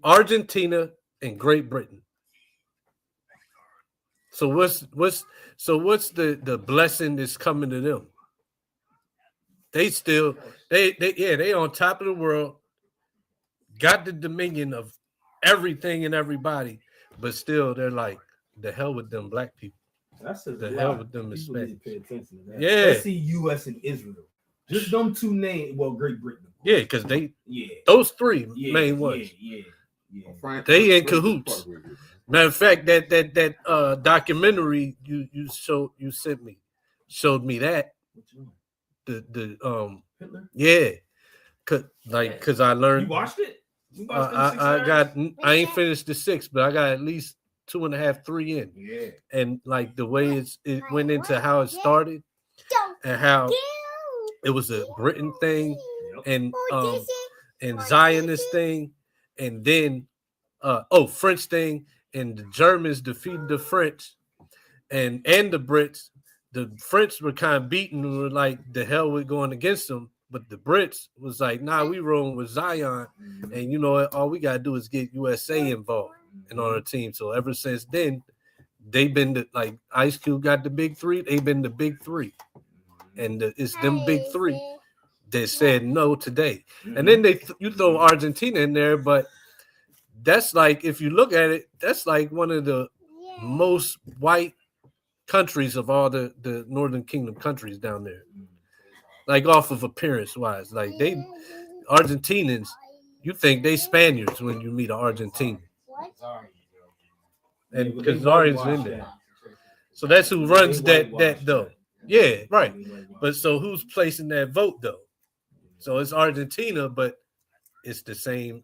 Argentina, and Great Britain. So what's the blessing that's coming to them? They on top of the world, got the dominion of everything and everybody, but still they're like, the hell with them black people. That's the hell with them Hispanics. Pay attention to that. Yeah. Let's see U.S. and Israel. Just them two names. Well, Great Britain. Yeah, because those three main ones. Yeah. They in cahoots. Matter of fact, that documentary you sent me showed me that. The Hitler? Yeah. Cause I learned. You watched it? I ain't finished the 6, but I got at least 2.5, 3 in. Yeah. And like the way it went into how it started and how it was a Britain thing and Zionist thing, and then French thing, and the Germans defeated the French and the Brits. The French were kind of beaten and were like, the hell we're going against them. But the Brits was like, nah, we rolling with Zion. And you know, all we got to do is get USA involved in our team. So ever since then, they've been like Ice Cube got the big three. They've been the big three. And it's them big three that said no today. And then you throw Argentina in there, but that's like, if you look at it, that's like one of the most white countries of all the Northern Kingdom countries down there. Like off of appearance wise, like Argentinians You think they Spaniards when you meet an Argentine. Sorry. And Yeah, but they Kazarian's whitewashed in there. that. So that's who runs They that whitewashed though. that. Yeah, right. They whitewashed But so who's placing that vote though? So it's Argentina, but it's the same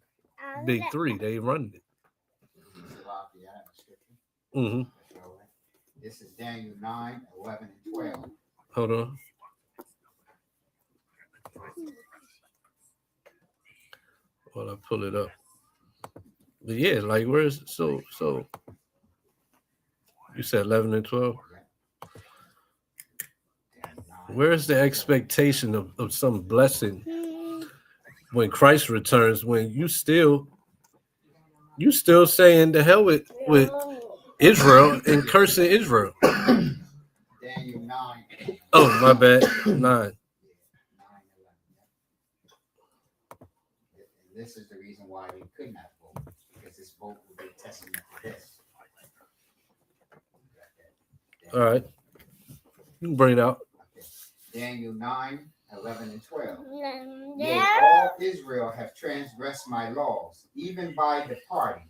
big three. They run it. Mm-hmm. This is Daniel 9, 11, and 12. Hold on. While I pull it up. But yeah, like where's so you said 11 and 12? Where's the expectation of some blessing when Christ returns, when you still saying the hell with Israel and cursing Israel? Daniel 9. Oh, my bad. 9. This is the reason why they could not vote, because this vote would be a testament to this. All right. You can bring it out. Okay. Daniel 9, 11, and 12. Yea, all Israel have transgressed my laws, even by departing,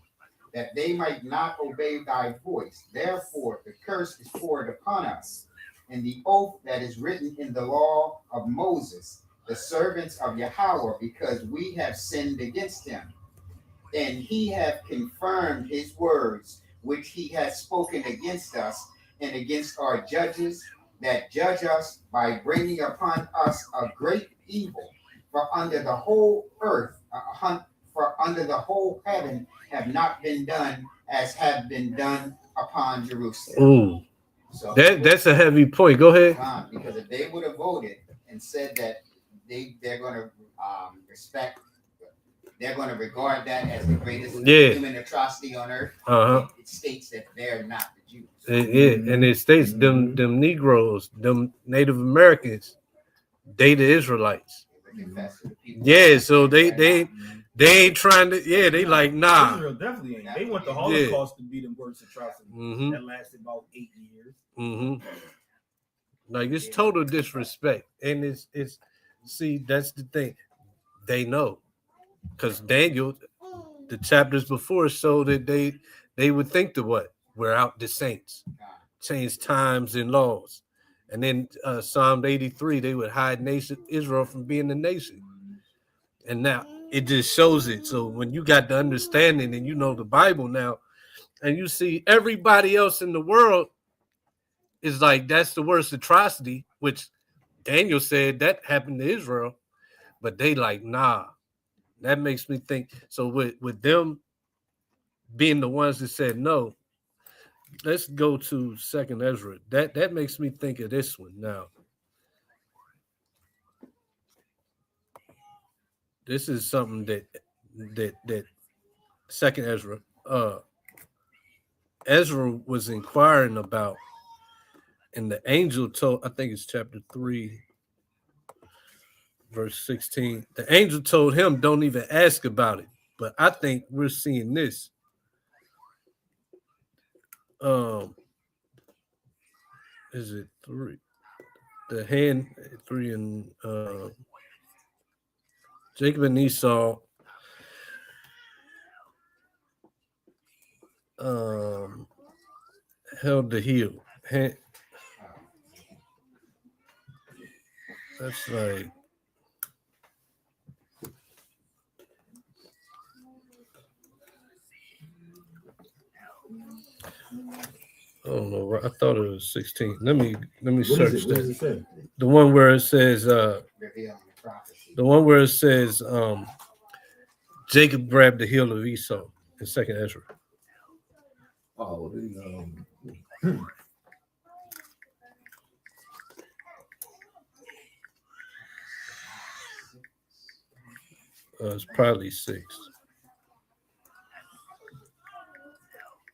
that they might not obey thy voice. Therefore, the curse is poured upon us, and the oath that is written in the law of Moses, the servants of Yahweh, because we have sinned against him. And he hath confirmed his words, which he has spoken against us and against our judges that judge us, by bringing upon us a great evil. For under the whole earth, for under the whole heaven have not been done as have been done upon Jerusalem. Ooh. So That's a heavy point. Go ahead. because if they would have voted and said that they're going to respect, they're going to regard that as the greatest human atrocity on earth. It states that they're not the Jews. And it states them Negroes, them Native Americans, they the Israelites. Yeah, so they ain't trying to. Yeah, they like nah. Israel definitely ain't. They want the Holocaust to be the worst atrocity that lasted about 8 years. Mm-hmm. Like it's total disrespect, and it's see that's the thing. They know, because Daniel, the chapters before showed that they would think the what? We're out the saints, change times and laws. And then Psalm 83, they would hide nation Israel from being a nation. And now it just shows it. So when you got the understanding and you know the Bible now, and you see everybody else in the world is like, that's the worst atrocity, which Daniel said that happened to Israel. But they like, nah. That makes me think. So with them being the ones that said no, let's go to 2nd Ezra. That makes me think of this one now. This is something that 2nd Ezra, Ezra was inquiring about, and the angel told, I think it's chapter 3, verse 16. The angel told him, don't even ask about it. But I think we're seeing this. Is it 3? The hand 3 and Jacob and Esau held the heel. That's like I don't know. I thought it was 16. Let me search that. The one where it says Jacob grabbed the heel of Esau in 2nd Ezra. Oh, It's probably 6.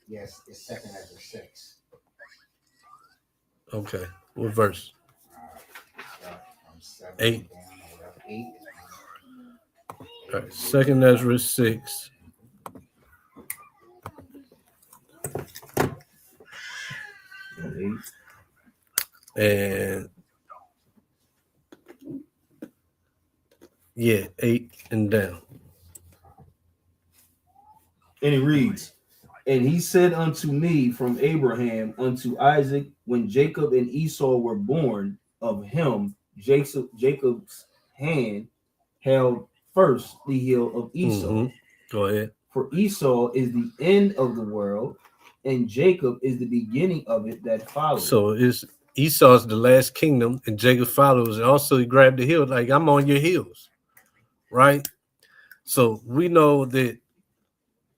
Yes, it's 2nd Ezra 6. Okay, what verse? 8. All right, 2nd Ezra 6. And yeah, 8 and down. And it reads, and he said unto me from Abraham unto Isaac, when Jacob and Esau were born, of him Jacob's hand held first the heel of Esau. Mm-hmm. Go ahead. For Esau is the end of the world, and Jacob is the beginning of it that follows. So it's Esau's the last kingdom, and Jacob follows, and also he grabbed the heel, like I'm on your heels, right? So we know that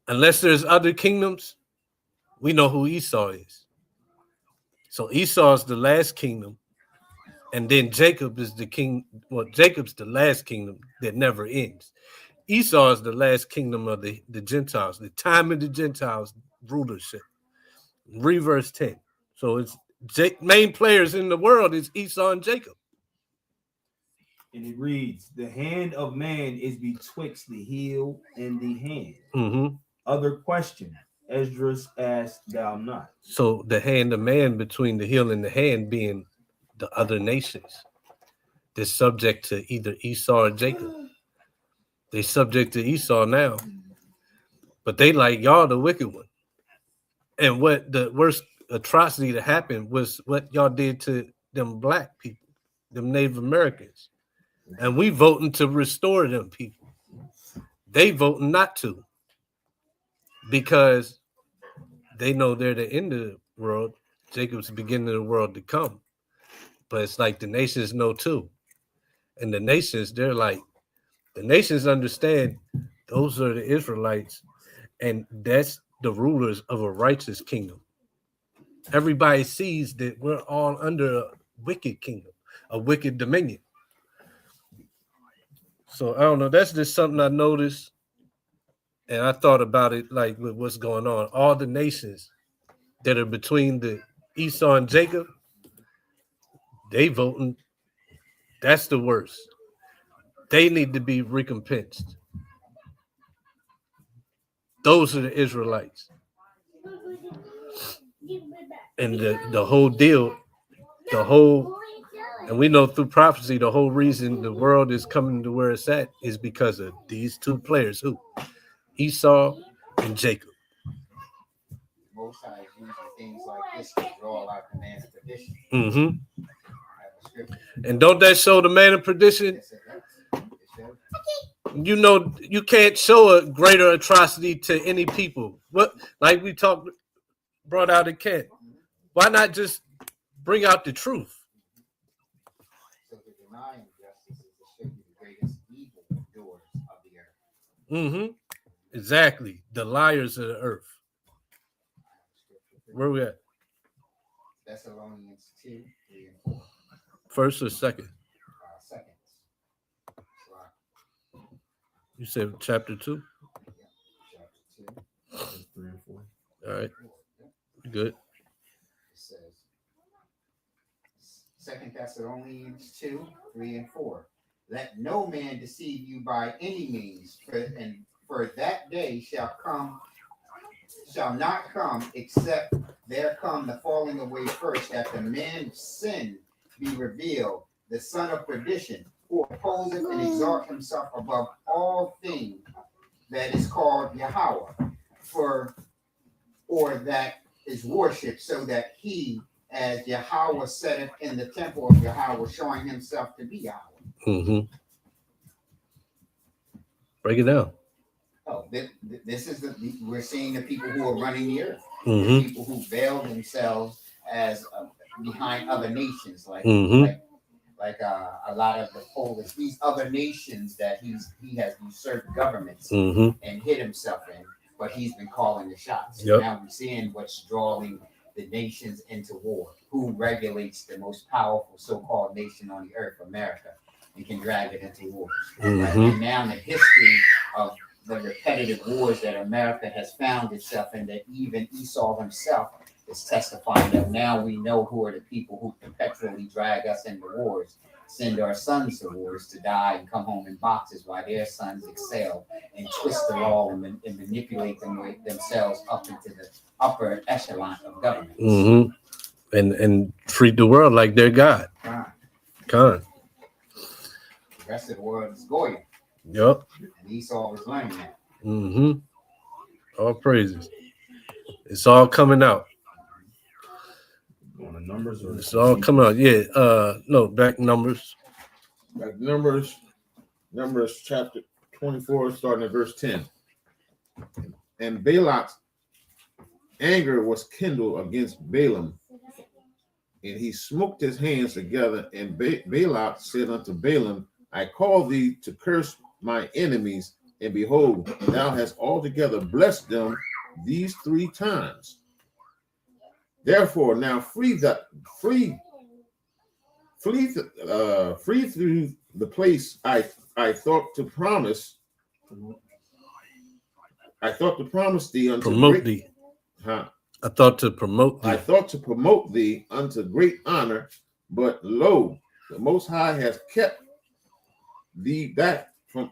unless there's other kingdoms, we know who Esau is. So Esau's the last kingdom, and then Jacob is the king. Well, Jacob's the last kingdom that never ends. Esau is the last kingdom of the Gentiles, the time of the Gentiles rulership. Read verse 10. So it's main players in the world is Esau and Jacob. And it reads, the hand of man is betwixt the heel and the hand. Mm-hmm. Other question, Esdras asked thou not. So the hand of man between the heel and the hand being the other nations. They're subject to either Esau or Jacob. They subject to Esau now. But they like y'all the wicked one. And what the worst atrocity that happened was what y'all did to them black people, them Native Americans. And we voting to restore them people. They voting not to. Because they know they're the end of the world. Jacob's the beginning of the world to come. But it's like the nations know too. And the nations, they're like, the nations understand those are the Israelites. And that's the rulers of a righteous kingdom. Everybody sees that we're all under a wicked kingdom, a wicked dominion. So I don't know. That's just something I noticed. And I thought about it like with what's going on. All the nations that are between the Esau and Jacob, they voting. That's the worst. They need to be recompensed. Those are the Israelites. And the whole deal, and we know through prophecy, the whole reason the world is coming to where it's at is because of these two players, who? Esau and Jacob. Most High is using things like this to draw out the man of perdition. Mm-hmm. And don't that show the man of perdition? Yes, it does. It shows. You know, you can't show a greater atrocity to any people. What, like we brought out in Kent. Why not just bring out the truth? So to deny injustice is to show you the greatest evil doers of the earth. Mm-hmm. Exactly. The liars of the earth. Where we at? Thessalonians 2, 3, and 4. First or second? Seconds. You said chapter 2? Yeah, chapter 2. 3 and 4. All right. Good. It says 2 Thessalonians 2, 3, and 4. Let no man deceive you by any means, for that day shall not come, except there come the falling away first, that the man of sin be revealed, the son of perdition, who opposeth and exalt himself above all things that is called Yahweh, or that is worshipped, so that he, as Yahweh saith in the temple of Yahweh, showing himself to be Yahweh. Mm-hmm. Break it down. Oh, this is we're seeing the people who are running the earth. Mm-hmm. The people who veil themselves as behind other nations, like a lot of the Polish, these other nations that he has usurped governments and hid himself in, but he's been calling the shots. Yep. Now we're seeing what's drawing the nations into war. Who regulates the most powerful so-called nation on the earth, America, and can drag it into wars. Mm-hmm. Right? And now in the history of the repetitive wars that America has found itself in, that even Esau himself is testifying that now we know who are the people who perpetually drag us into wars, send our sons to wars to die and come home in boxes, while their sons excel and twist the law and manipulate themselves up into the upper echelon of government. Mm-hmm. And treat the world like they're God. Con. The rest of the world is Goya. Yep. And Esau was learning that. Mm-hmm. All praises. It's all coming out. On the numbers, or It's all coming out. Yeah. No, back Numbers. Like Numbers chapter 24, starting at verse 10. And Balak's anger was kindled against Balaam, and he smote his hands together. And Balak said unto Balaam, I call thee to curse my enemies, and behold, thou hast altogether blessed them these 3 times. Therefore, now flee through the place I thought to promise. I thought to promise thee unto Promote thee. Huh? I thought to promote thee. I thought to promote thee unto great honor, but lo, the Most High has kept thee back from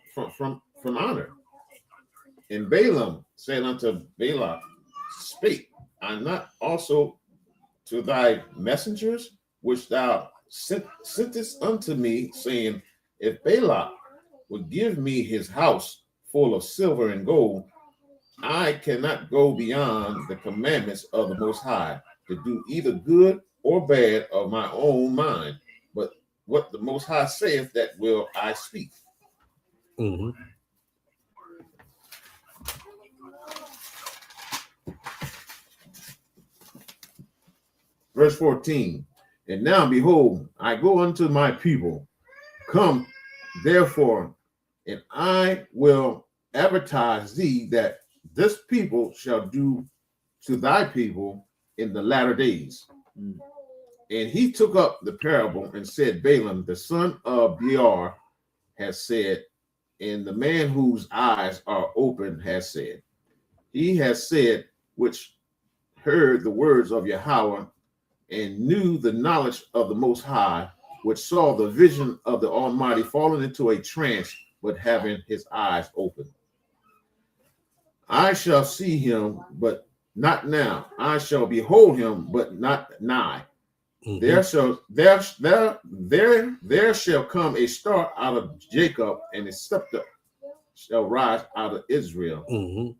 honor. And Balaam said unto Balak, Spake I not also to thy messengers which thou sentest unto me, saying, If Balak would give me his house full of silver and gold, I cannot go beyond the commandments of the Most High to do either good or bad of my own mind. But what the Most High saith, that will I speak. Mm-hmm. Verse 14. And now, behold, I go unto my people. Come, therefore, and I will advertise thee that this people shall do to thy people in the latter days. And he took up the parable and said, Balaam, the son of Beor, has said, and the man whose eyes are open has said. He has said, which heard the words of Yahweh and knew the knowledge of the Most High, which saw the vision of the Almighty falling into a trance, but having his eyes open. I shall see him, but not now. I shall behold him, but not nigh. Mm-hmm. There shall come a star out of Jacob, and a scepter shall rise out of Israel, Mm-hmm.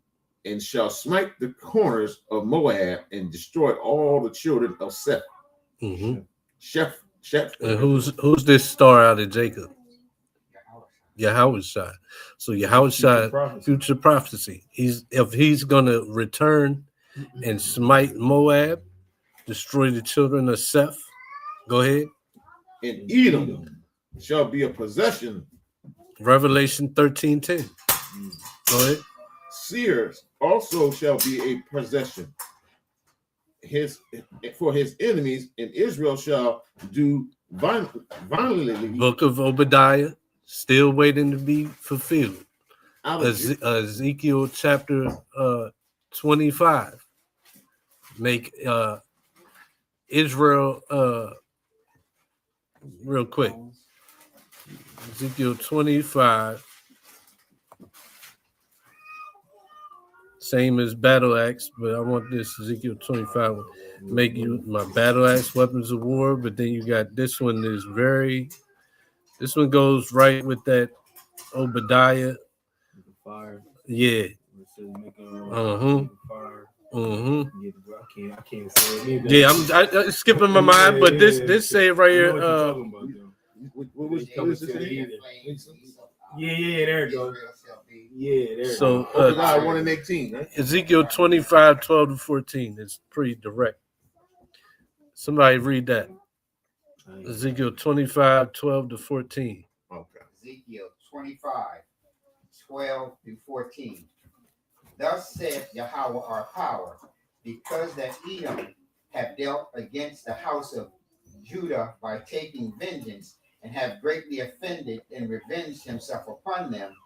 and shall smite the corners of Moab and destroy all the children of Seth. Mm-hmm. Sheph. And who's this star out of Jacob? Yahushua. So Yahushua, future prophecy. If he's gonna return and smite Moab, destroy the children of Seth. Go ahead. And Edom shall be a possession. Revelation 13:10. Go ahead. Seir also shall be a possession. For his enemies, and Israel shall do violently. Book of Obadiah, still waiting to be fulfilled. Out of Ezekiel chapter 25. Make Israel real quick. Ezekiel 25. Same as battle axe, but I want this Ezekiel 25 one. Make you my battle axe weapons of war, but then you got this one is this one goes right with that Obadiah. Fire. Yeah. Uh-huh. Mm-hmm. I can't say it either. Yeah, I'm skipping my mind, but this say it right here. What is this? Yeah, there it goes. Yeah, there. So Obadiah 1:18, right? Ezekiel 25, 12 to 14 is pretty direct. Somebody read that. Ezekiel 25, 12 to 14. Okay. Ezekiel 25, 12 through 14. Thus saith Yahweh our power, because that Edom have dealt against the house of Judah by taking vengeance, and have greatly offended and revenged himself upon them.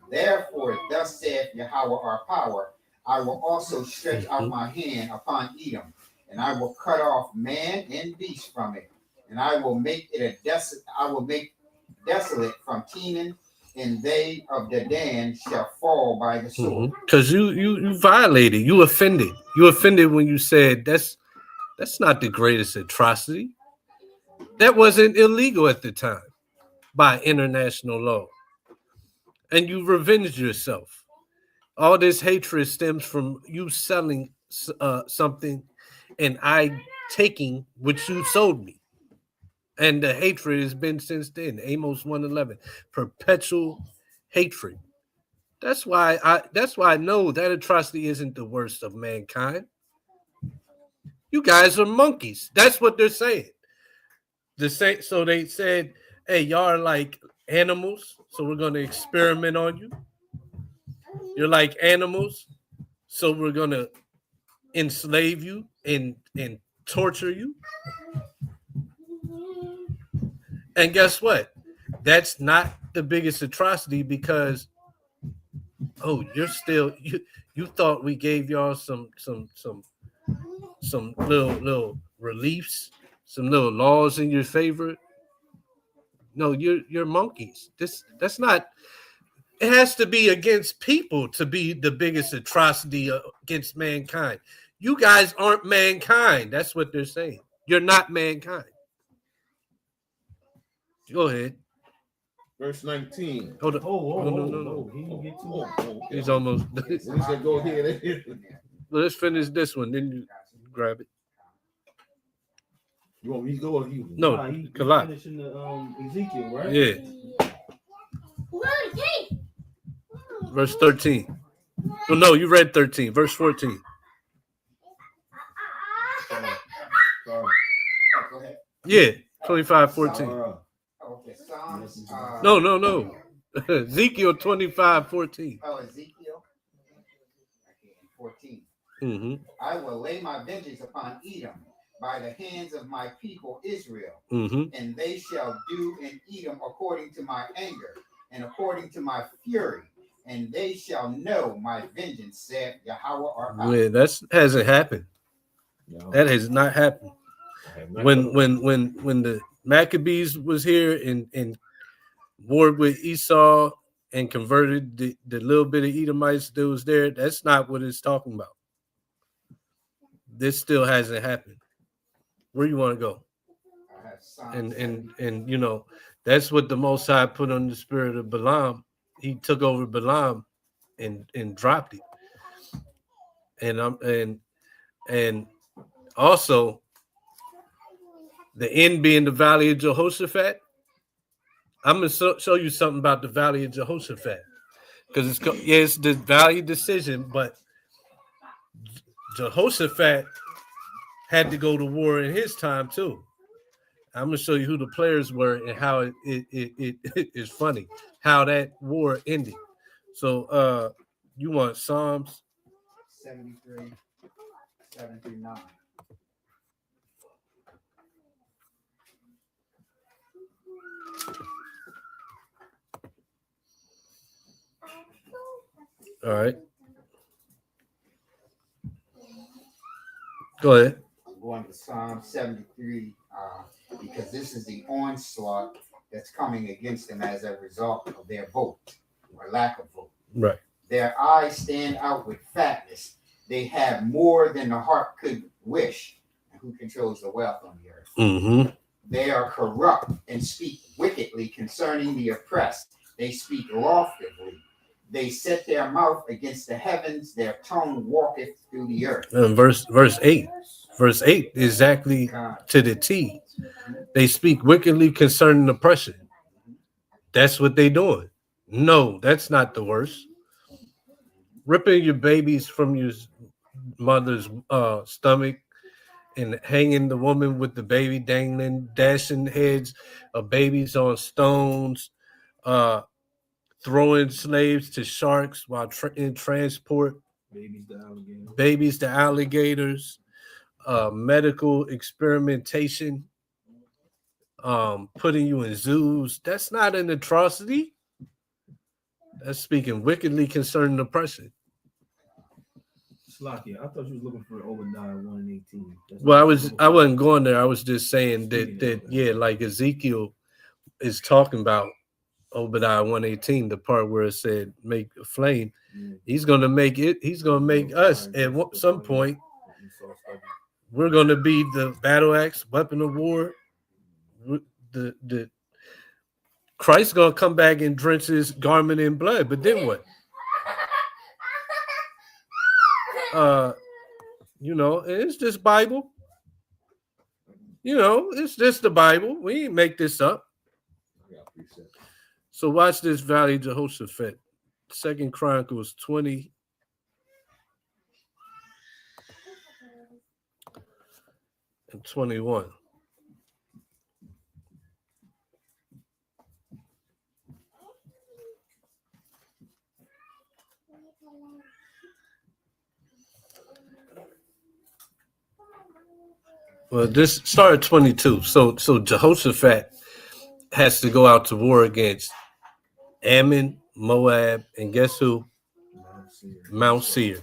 Therefore, thus saith Yahweh our power, I will also stretch out my hand upon Edom, and I will cut off man and beast from it, and I will make it desolate from Teman, and they of Dedan shall fall by the sword. Because you violated, you offended. You offended when you said that's not the greatest atrocity. That wasn't illegal at the time by international law. And you revenged yourself. All this hatred stems from you selling something and I taking what you sold me. And the hatred has been since then. Amos 1:11. Perpetual hatred. That's why I know that atrocity isn't the worst of mankind. You guys are monkeys. That's what they're saying. So they said, hey, y'all are like animals, so we're gonna experiment on you. You're like animals, so we're gonna enslave you and torture you. And guess what? That's not the biggest atrocity because you're still you thought we gave y'all some little reliefs, some little laws in your favor. No, you're monkeys. That's not. It has to be against people to be the biggest atrocity against mankind. You guys aren't mankind. That's what they're saying. You're not mankind. Go ahead. Verse 19. Hold on. No. He didn't get to it. He's almost. He said, go ahead. Let's finish this one. Then you grab it. You want me to go or you? No, He Kalak. finishing the Ezekiel, right? Yeah. Verse 13. Oh, no, you read 13. Verse 14. Oh, go ahead. Yeah. 25:14. Okay, Psalms. No. Ezekiel 25:14. Oh, Ezekiel. Okay, 14. Mm-hmm. I will lay my vengeance upon Edom by the hands of my people Israel, Mm-hmm. and they shall do in Edom according to my anger and according to my fury, and they shall know my vengeance, said Yahweh or Yeah, that hasn't happened. No. That has not happened. When the Maccabees was here and warred with Esau and converted the little bit of Edomites that was there, that's not what it's talking about. This still hasn't happened. Where you want to go? And you know, that's what the Most High put on the spirit of Balaam. He took over Balaam and dropped it. And also the end being the valley of Jehoshaphat. I'm gonna show you something about the valley of Jehoshaphat because it's the valley decision, but Jehoshaphat had to go to war in his time too. I'm gonna show you who the players were and how it is funny how that war ended. So you want Psalms 73, 7 through 9. All right. Go ahead. I'm going to Psalm 73 because this is the onslaught that's coming against them as a result of their vote or lack of vote. Right. Their eyes stand out with fatness. They have more than the heart could wish. And who controls the wealth on the earth? Mm-hmm. They are corrupt and speak wickedly concerning the oppressed. They speak loftily. They set their mouth against the heavens. Their tongue walketh through the earth. And verse 8. Verse 8 exactly to the T. They speak wickedly concerning oppression. That's what they doing. No, that's not the worst. Ripping your babies from your mother's stomach and hanging the woman with the baby dangling, dashing heads of babies on stones, throwing slaves to sharks while in transport, babies to alligators, medical experimentation, putting you in zoos. That's not an atrocity. That's speaking wickedly concerning oppression. Slakia, I thought you was looking for Obadiah 1:18. Well, I wasn't going there. I was just saying that yeah, like Ezekiel is talking about Obadiah 1:18, the part where it said make a flame. Yeah. He's gonna make it. He's gonna make us at some point. We're gonna be the battle axe, weapon of war. The Christ's gonna come back and drench his garment in blood. But then what? It's just Bible. It's just the Bible. We ain't make this up. So watch this, Valley Jehoshaphat. 2 Chronicles 20 and 21. Well, this started 22. So Jehoshaphat has to go out to war against Ammon, Moab, and guess who? Mount Seir.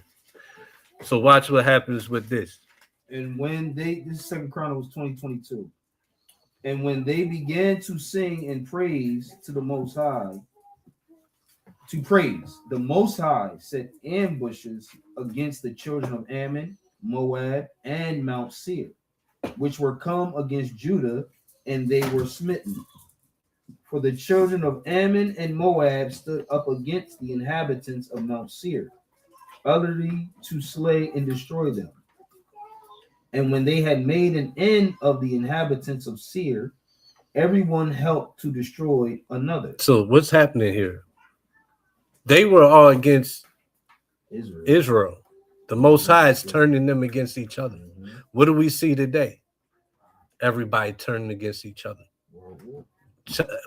So watch what happens with this. And when this is 2 Chronicles 20:22. And when they began to sing and praise to the Most High, the Most High set ambushes against the children of Ammon, Moab, and Mount Seir, which were come against Judah, and they were smitten. For the children of Ammon and Moab stood up against the inhabitants of Mount Seir, utterly to slay and destroy them. And when they had made an end of the inhabitants of Seir, everyone helped to destroy another. So what's happening here? They were all against Israel. The Most High is turning them against each other. Mm-hmm. What do we see today? Everybody turning against each other.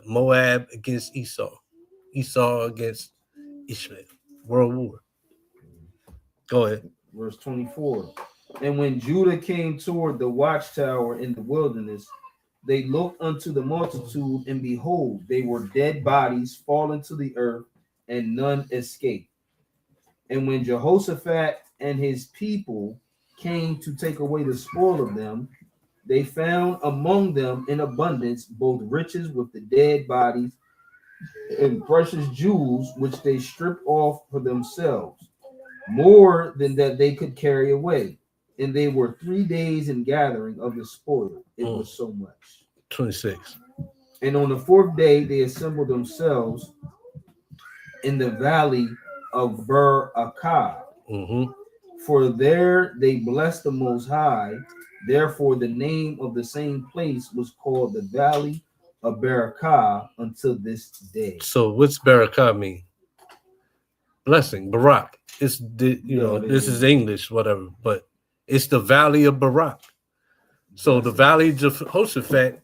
Moab against Esau. Esau against Ishmael. World War. Go ahead. Verse 24. And when Judah came toward the watchtower in the wilderness, they looked unto the multitude, and behold, they were dead bodies fallen to the earth, and none escaped. And when Jehoshaphat and his people came to take away the spoil of them, they found among them in abundance both riches with the dead bodies and precious jewels, which they stripped off for themselves, more than that they could carry away. And they were 3 days in gathering of the spoil. It was so much. 26. And on the 4th day, they assembled themselves in the valley of Ber-Akah. Mm-hmm. For there they blessed the Most High. Therefore, the name of the same place was called the Valley of Ber-Akah until this day. So what's Barakah mean? Blessing, Barak. It's this is English, whatever, but it's the Valley of Barak. So the Valley of Jehoshaphat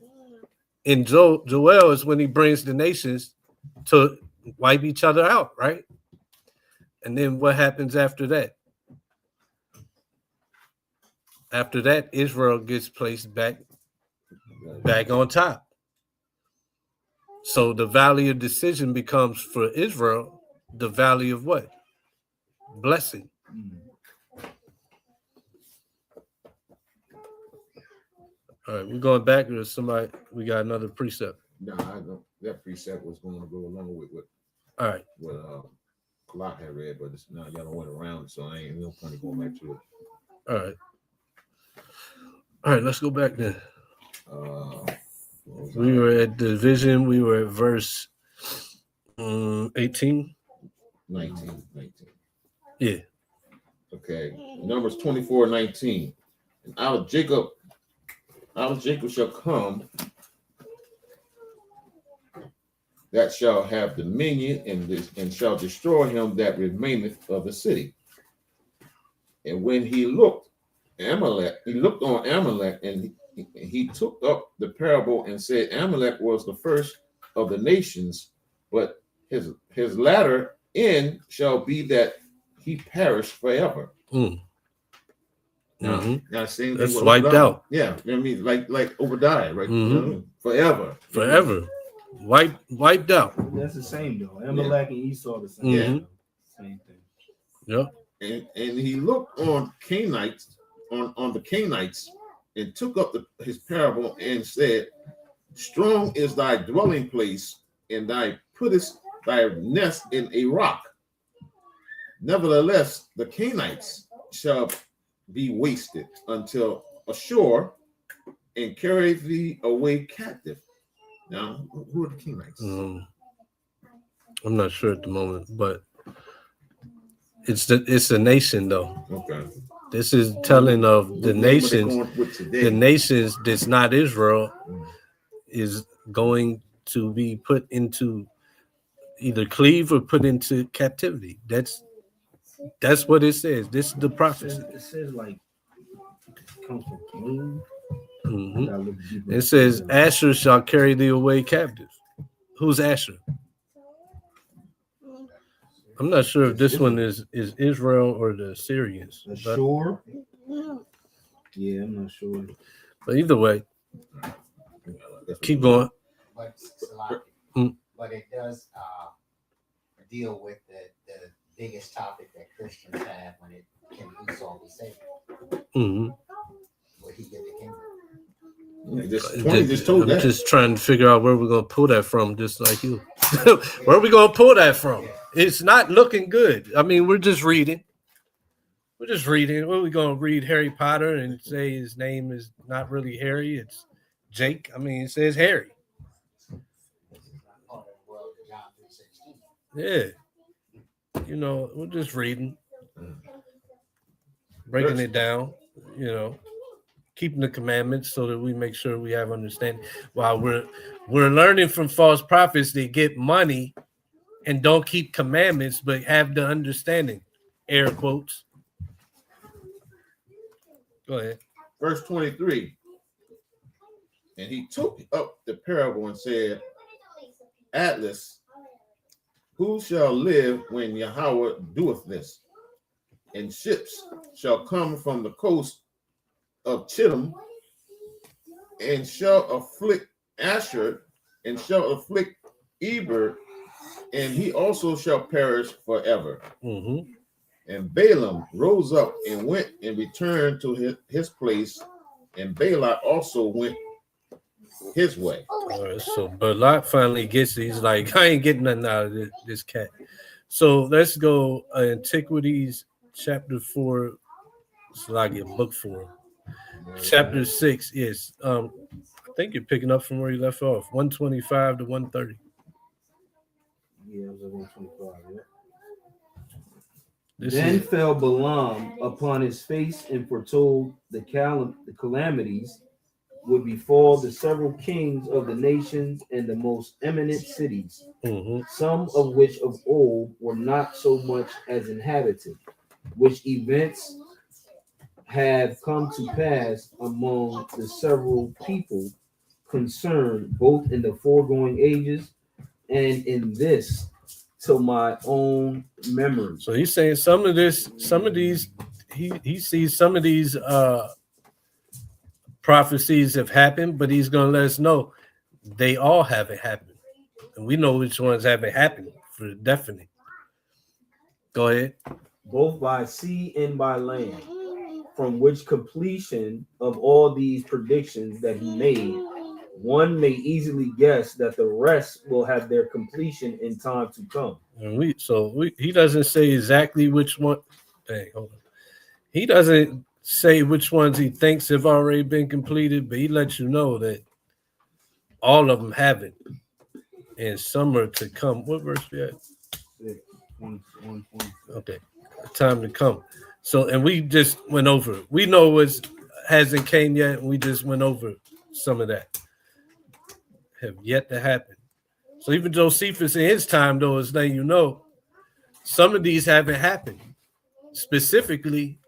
in Joel is when he brings the nations to wipe each other out, right? And then what happens after that? After that, Israel gets placed back on top. So the valley of decision becomes for Israel the valley of what? Blessing. All right, we're going back to somebody. We got another precept. No, I know that precept was going to go along with what. All right. What Clark had read, but it's now y'all went around, so I ain't no point of going back to it. All right, let's go back then. We I? were at division. We were at verse 18. 19. Yeah. Okay. Numbers 24:19. And out of Jacob shall come that shall have dominion and shall destroy him that remaineth of the city. And when he looked on Amalek, and he took up the parable and said, Amalek was the first of the nations, but his latter end shall be that he perish forever. Mm-hmm. Now same that's wiped out. Yeah, I mean, like Obadiah, right? Mm-hmm. Forever. Wiped out. That's the same though. Amalek and Esau the same. Mm-hmm. Same thing. Yep. And he looked on Canaanites, on the Canaanites, and took up his parable and said, strong is thy dwelling place, and thou puttest thy nest in a rock. Nevertheless, the Canaanites shall be wasted until ashore and carry thee away captive. Now, who are the Canaanites? I'm not sure at the moment, but It's a nation though. Okay. This is telling of the What name are they nations. going with today? The nations that's not Israel is going to be put into either cleave or put into captivity. That's what it says. This is the prophecy. It says like comes from King. Mm-hmm. It says Asher shall carry thee away captive. Who's Asher? I'm not sure if this one is Israel or the Assyrians. Sure. Yeah, I'm not sure. But either way, keep going. But it does deal with the biggest topic that Christians have when it can Esau be saved. Mm-hmm. Will he get the kingdom? I'm just trying to figure out where we're going to pull that from, just like you. Where are we going to pull that from? It's not looking good. I mean, we're just reading. What are we going to read Harry Potter and say his name is not really Harry? It's Jake. I mean, it says Harry. Yeah. You know, we're just reading. Breaking it down, you know. Keeping the commandments so that we make sure we have understanding. While we're learning from false prophets, they get money and don't keep commandments, but have the understanding. Air quotes. Go ahead. Verse 23. And he took up the parable and said, Atlas, who shall live when Yahweh doeth this? And ships shall come from the coast of Chittim, and shall afflict Asher, and shall afflict Eber, and he also shall perish forever. Mm-hmm. And Balaam rose up and went and returned to his place, and Balak also went his way. All right, so Balak finally gets it. He's like, I ain't getting nothing out of this cat. So let's go Antiquities chapter 4. So I get book 4. Chapter 6 is I think you're picking up from where you left off, 125 to 130. Yeah, it was 125. Yeah. This Then fell Balaam upon his face and foretold the calamities would befall the several kings of the nations and the most eminent cities, some of which of old were not so much as inhabited, which events have come to pass among the several people concerned, both in the foregoing ages and in this, to my own memory. So he's saying some of these, he sees some of these prophecies have happened, but he's going to let us know they all haven't happened. And we know which ones haven't happened for definite. Go ahead. Both by sea and by land, from which completion of all these predictions that he made, one may easily guess that the rest will have their completion in time to come. And he doesn't say exactly which one. Dang, hold on. He doesn't say which ones he thinks have already been completed, but he lets you know that all of them haven't, and some are to come. What verse we at? Okay, time to come. So, and we just went over. We know what hasn't came yet, and we just went over some of that. Have yet to happen. So even Josephus in his time, though, is letting you know some of these haven't happened. Specifically,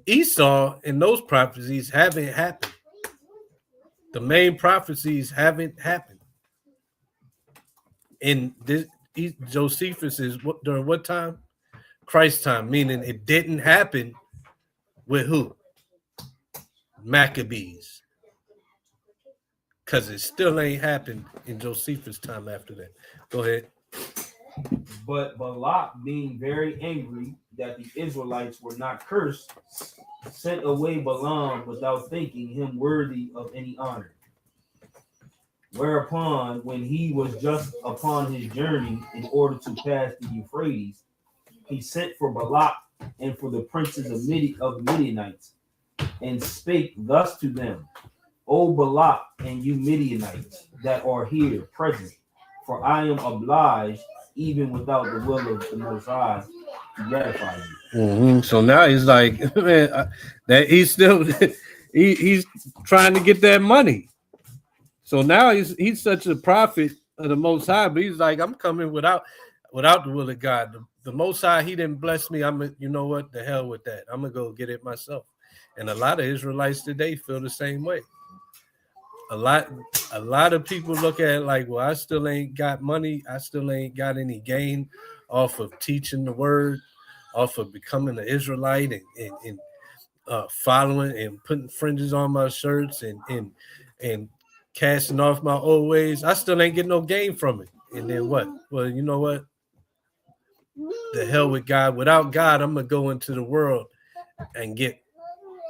Esau and those prophecies haven't happened. The main prophecies haven't happened. And this Josephus is during what time? Christ time, meaning it didn't happen with who? Maccabees. Because it still ain't happened in Josephus' time after that. Go ahead. But Balak, being very angry that the Israelites were not cursed, sent away Balaam without thinking him worthy of any honor. Whereupon, when he was just upon his journey in order to pass the Euphrates, he sent for Balak and for the princes of the Midianites, and spake thus to them: O Balak and you Midianites that are here present, for I am obliged, even without the will of the Most High, to gratify you. So now he's like, man, that he's still he's trying to get that money. So now he's such a prophet of the Most High, but he's like, I'm coming without the will of God. The Most High, he didn't bless me. You know what? The hell with that. I'm gonna go get it myself. And a lot of Israelites today feel the same way. A lot of people look at it like, well, I still ain't got money. I still ain't got any gain off of teaching the word, off of becoming an Israelite and following and putting fringes on my shirts and casting off my old ways. I still ain't getting no gain from it. And then what? Well, you know what? The hell with God. Without God, I'm gonna go into the world and get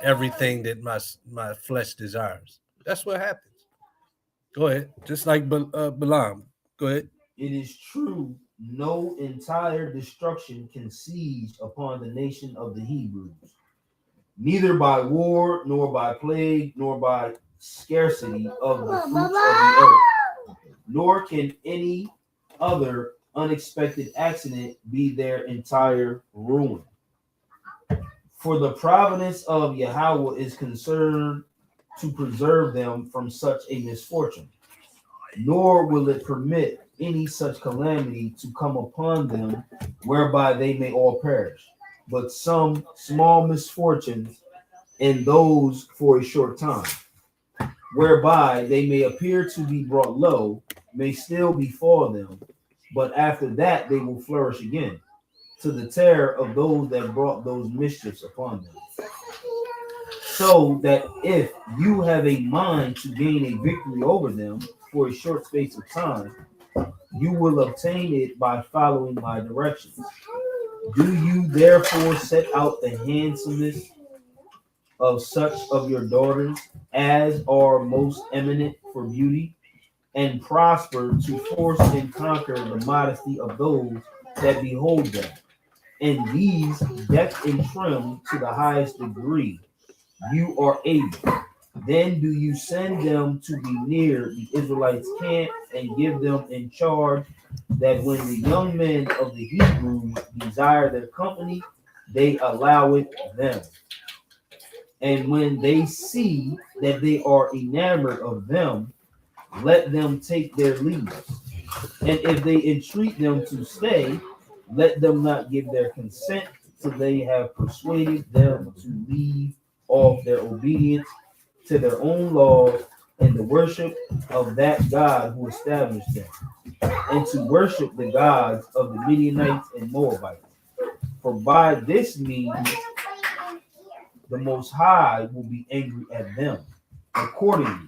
everything that my flesh desires. That's what happens. Go ahead. Just like Balaam. Go ahead. It is true, no entire destruction can siege upon the nation of the Hebrews, neither by war, nor by plague, nor by scarcity of the fruits of the earth, nor can any other unexpected accident be their entire ruin. For the providence of Yahweh is concerned to preserve them from such a misfortune, nor will it permit any such calamity to come upon them whereby they may all perish, but some small misfortunes, and those for a short time, whereby they may appear to be brought low, may still befall them, but after that they will flourish again, to the terror of those that brought those mischiefs upon them. So that if you have a mind to gain a victory over them for a short space of time, you will obtain it by following my directions. Do you therefore set out the handsomeness of such of your daughters as are most eminent for beauty, and prosper to force and conquer the modesty of those that behold them, and these decked and trimmed to the highest degree you are able. Then do you send them to be near the Israelites' camp and give them in charge, that when the young men of the Hebrews desire their company, they allow it them. And when they see that they are enamored of them, let them take their leave. And if they entreat them to stay, let them not give their consent till they have persuaded them to leave off their obedience to their own laws and the worship of that God who established them, and to worship the gods of the Midianites and Moabites. For by this means the Most High will be angry at them. Accordingly,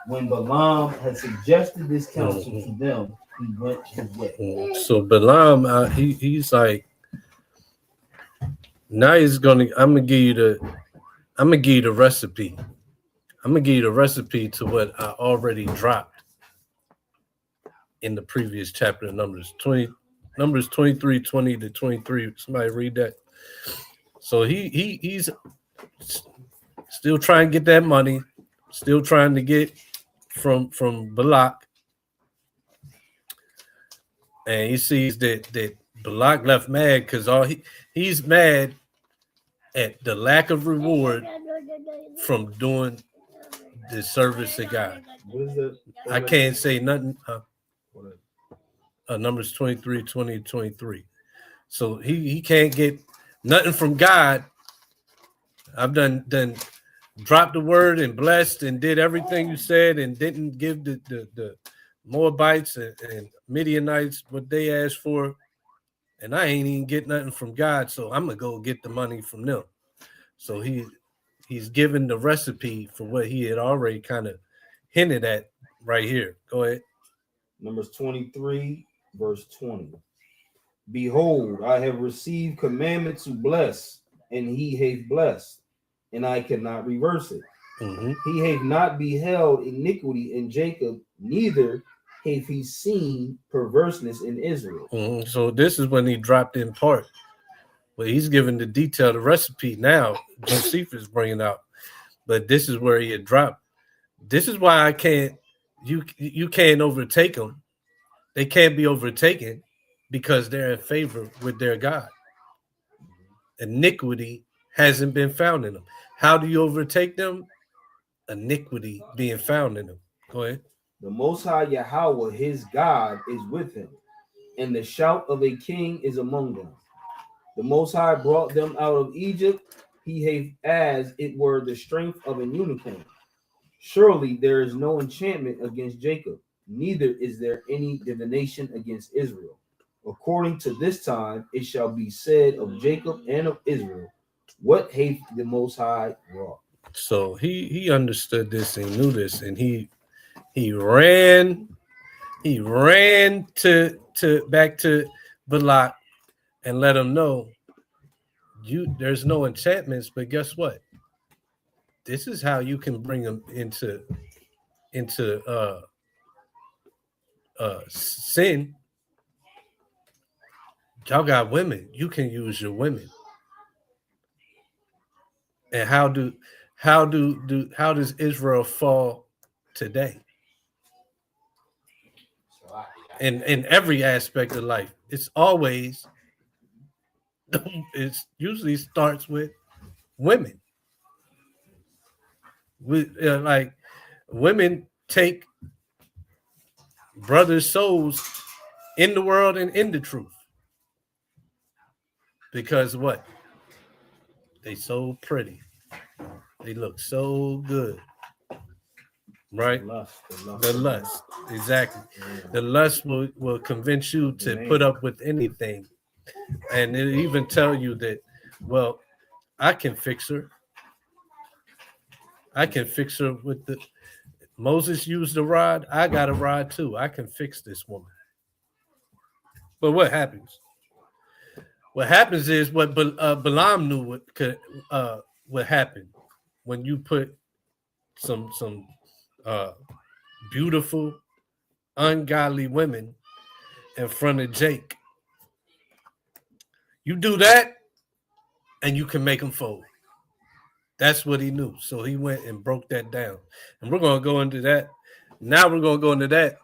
when Balaam had suggested this counsel to them, he went his way. So Balaam, he's like, now I'm gonna give you the recipe. I'm gonna give you the recipe to what I already dropped in the previous chapter of Numbers 23, 20 to 23. Somebody read that. So he's still trying to get that money, still trying to get from Balak. And he sees that Balak left mad because he's mad at the lack of reward from doing the service of God. What is that? I can't say nothing. Numbers 23, 20, 23. So he can't get nothing from God. I've done dropped the word and blessed and did everything you said and didn't give the Moabites and Midianites what they asked for. And I ain't even get nothing from God. So I'm going to go get the money from them. So he's given the recipe for what he had already kind of hinted at right here. Go ahead. Numbers 23, verse 20. Behold, I have received commandment to bless, and he hath blessed, and I cannot reverse it. He hath not beheld iniquity in Jacob, neither hath he seen perverseness in Israel. So this is when he dropped in part. But he's giving the detailed recipe now. Josephus is bringing out, but this is where he had dropped. This is why I can't. You can't overtake them. They can't be overtaken because they're in favor with their God. iniquity hasn't been found in them. How do you overtake them? Iniquity being found in them. Go ahead. The Most High Yahweh, his God, is with him, and the shout of a king is among them. The Most High brought them out of Egypt. He hath as it were the strength of an unicorn. Surely there is no enchantment against Jacob, neither is there any divination against Israel. According to this time, it shall be said of Jacob and of Israel, what hath the Most High wrought? So he understood this and knew this, and he ran to back to Balak and let him know there's no enchantments, but guess what? This is how you can bring them into sin. Y'all got women. You can use your women. And how does Israel fall today? In every aspect of life, it usually starts with women. Like women take brothers' souls in the world and in the truth, because what? They so pretty, they look so good, right? The lust, exactly. Yeah. The lust will convince you to put up with anything, and it even tell you that, well, I can fix her. I can fix her with the Moses used a rod. I got a rod too. I can fix this woman. But what happens? What happens is what Balaam knew what happened when you put some beautiful, ungodly women in front of Jake. You do that, and you can make them fold. That's what he knew. So he went and broke that down. And we're going to go into that. Now we're going to go into that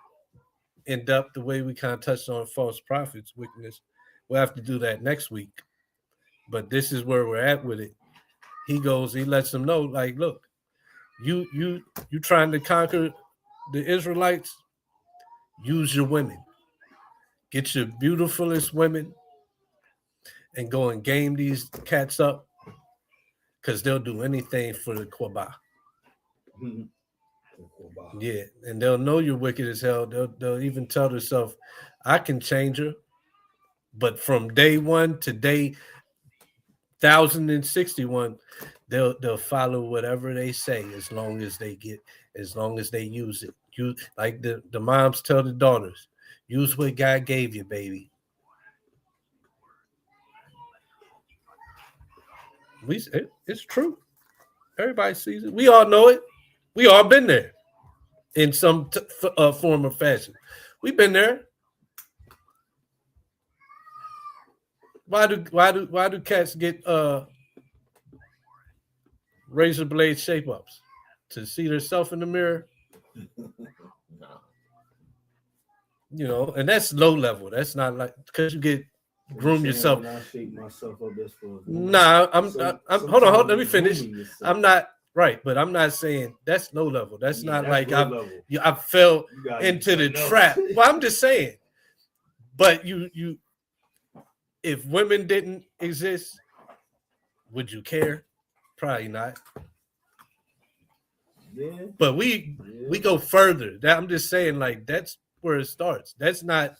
in depth, the way we kind of touched on false prophets, wickedness. We'll have to do that next week. But this is where we're at with it. He lets them know, like, look, you trying to conquer the Israelites, use your women. Get your beautifulest women and go and game these cats up, because they'll do anything for the Kwaba. Yeah, and they'll know you're wicked as hell. They'll even tell themselves, I can change her. But from day one to day 1061, they'll follow whatever they say as long as they use it. You like the moms tell the daughters, use what God gave you, baby. It's true. Everybody sees it. We all know it. We all been there in some form or fashion. We've been there. Why do cats get razor blade shape ups? To see themselves in the mirror? You know, and that's low level. That's not like because you get groom yourself. I shape myself up this for Nah, I'm hold on, let me finish. I'm not right, but I'm not saying that's low level. That's not that's like I fell into the trap. Well, I'm just saying. But you if women didn't exist, would you care? Probably not. Yeah. But we go further. I'm just saying, like, that's where it starts. That's not,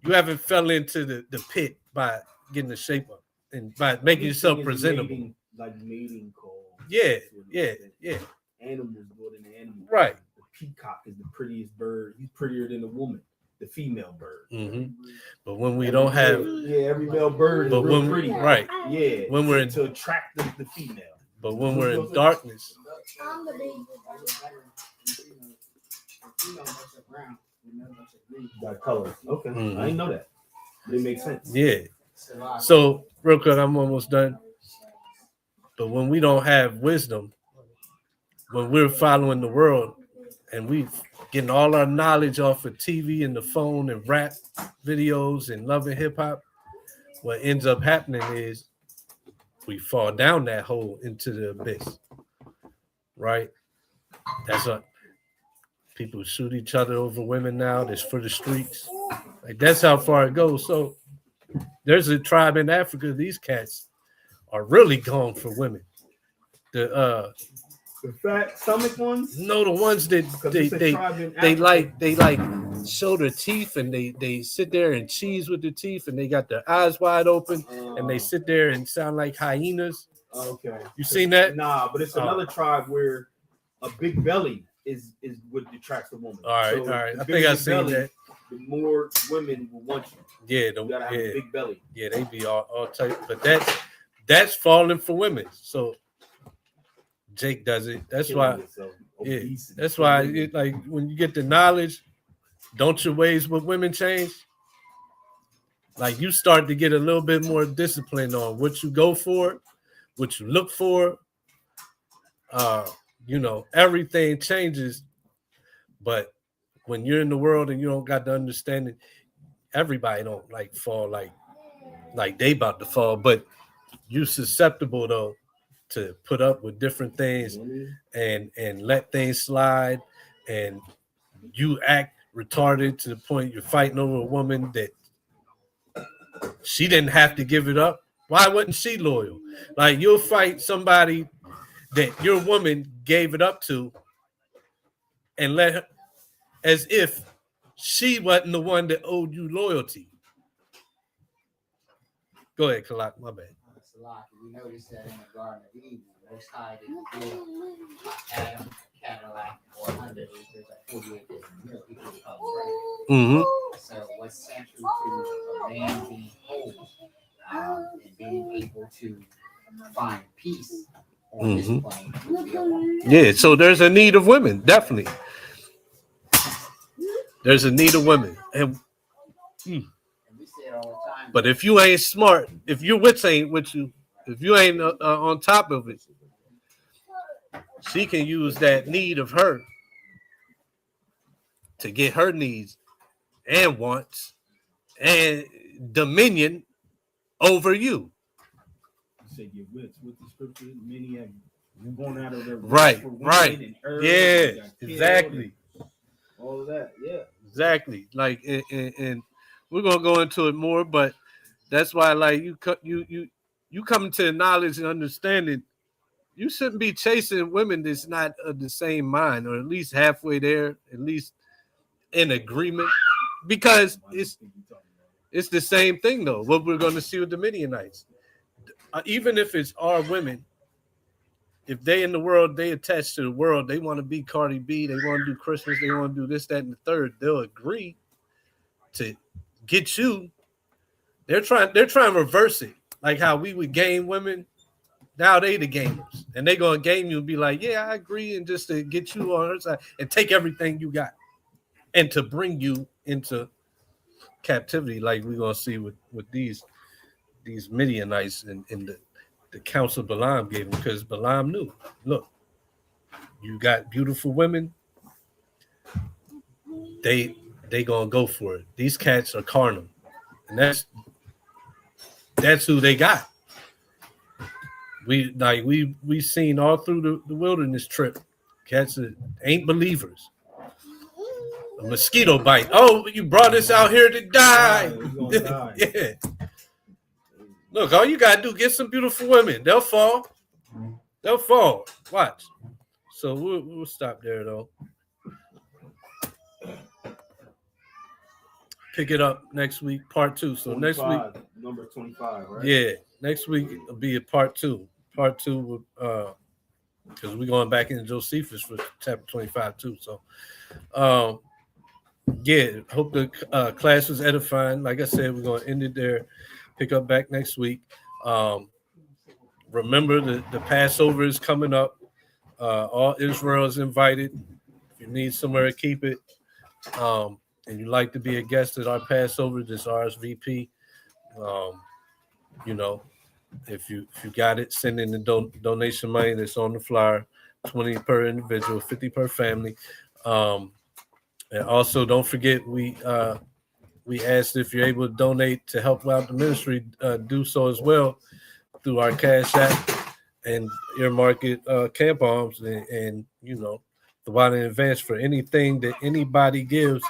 you haven't fell into the pit by getting the shape up and by making yourself presentable. Mating call. Yeah. Animals more than animals. Right. The peacock is the prettiest bird. He's prettier than the woman, the female bird. Mm-hmm. But when we don't have, every male bird is real pretty. Right. Yeah. When we're to attract the female. But when we're in darkness. Got color. Okay. Mm-hmm. I didn't know that. But it makes sense. Yeah. So real quick, I'm almost done. But when we don't have wisdom, when we're following the world and we getting all our knowledge off of TV and the phone and rap videos and loving hip hop, what ends up happening is we fall down that hole into the abyss, right? That's what people shoot each other over women now. That's for the streets. Like that's how far it goes. So there's a tribe in Africa. These cats are really going for women. The fat stomach ones. no, the ones that they like show their teeth and they sit there and cheese with their teeth and they got their eyes wide open and they sit there and sound like hyenas. Okay, you seen that? Nah, but it's another tribe where a big belly is what attracts the woman. All right, so all right. I think I seen belly, that. The more women will want you. Yeah, you gotta have a big belly. Yeah, they be all type, but that's falling for women. So Jake does it. That's why. Yeah, that's why. Like when you get the knowledge, don't your ways with women change? Like you start to get a little bit more discipline on what you go for, what you look for. Everything changes. But when you're in the world and you don't got the understanding, everybody don't like fall like they about to fall. But you susceptible though to put up with different things and let things slide, and you act retarded to the point you're fighting over a woman that she didn't have to give it up. Why wasn't she loyal? Like you'll fight somebody that your woman gave it up to and let her, as if she wasn't the one that owed you loyalty. Go ahead, Kalak, my bad. We noticed that in the Garden of Eden, the Most High didn't give Adam a Cadillac or 100 acres or 40 acres of milk. He gave him So what's central to a man being whole and being able to find peace on this plane? Yeah, so there's a need of women, definitely. There's a need of women. And we say it all the time. But if you ain't smart, if your wits ain't with you, if you ain't on top of it, she can use that need of her to get her needs and wants and dominion over you. You say your wits with the scripture, many have you going out of their right. And yeah, exactly. All of that, yeah, exactly. Like, and we're gonna go into it more, but that's why, like, you come to the knowledge and understanding. You shouldn't be chasing women that's not of the same mind, or at least halfway there, at least in agreement, because it's the same thing though. What we're going to see with the Midianites, even if it's our women, if they in the world, they attach to the world, they want to be Cardi B, they want to do Christmas, they want to do this, that, and the third. They'll agree to get you. They're trying to reverse it, like how we would game women. Now they the gamers, and they gonna game you and be like, "Yeah, I agree," and just to get you on her side and take everything you got, and to bring you into captivity, like we're gonna see with these Midianites and the counsel Balaam gave him, because Balaam knew, look, you got beautiful women, they gonna go for it. These cats are carnal, and that's who they got. We seen all through the wilderness trip, cats ain't believers. A mosquito bite. Oh, you brought us out here to die. Yeah. Look, all you gotta do, get some beautiful women. They'll fall. Watch. So we'll stop there though. Pick it up next week, part 2. So next week, number 25, right? Yeah, next week will be a part 2. Part 2, because we're going back into Josephus for chapter 25 too. So, yeah, hope the class was edifying. Like I said, we're going to end it there. Pick up back next week. Remember, the Passover is coming up. All Israel is invited. If you need somewhere to keep it, and you'd like to be a guest at our Passover, just RSVP. If you got it, send in the donation money that's on the flyer, 20 per individual, 50 per family. And also, don't forget, we asked if you're able to donate to help out the ministry, do so as well. through our Cash App and earmark it Camp Arms, and you know, the one in advance for anything that anybody gives.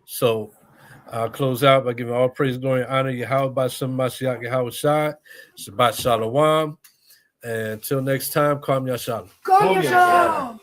So I'll close out by giving all praise, glory, and honor Yahweh by some Mashiach Yahweh Shai. Shabbat Shalom. And until next time, Kwam Yashalom. Come, Yashalom.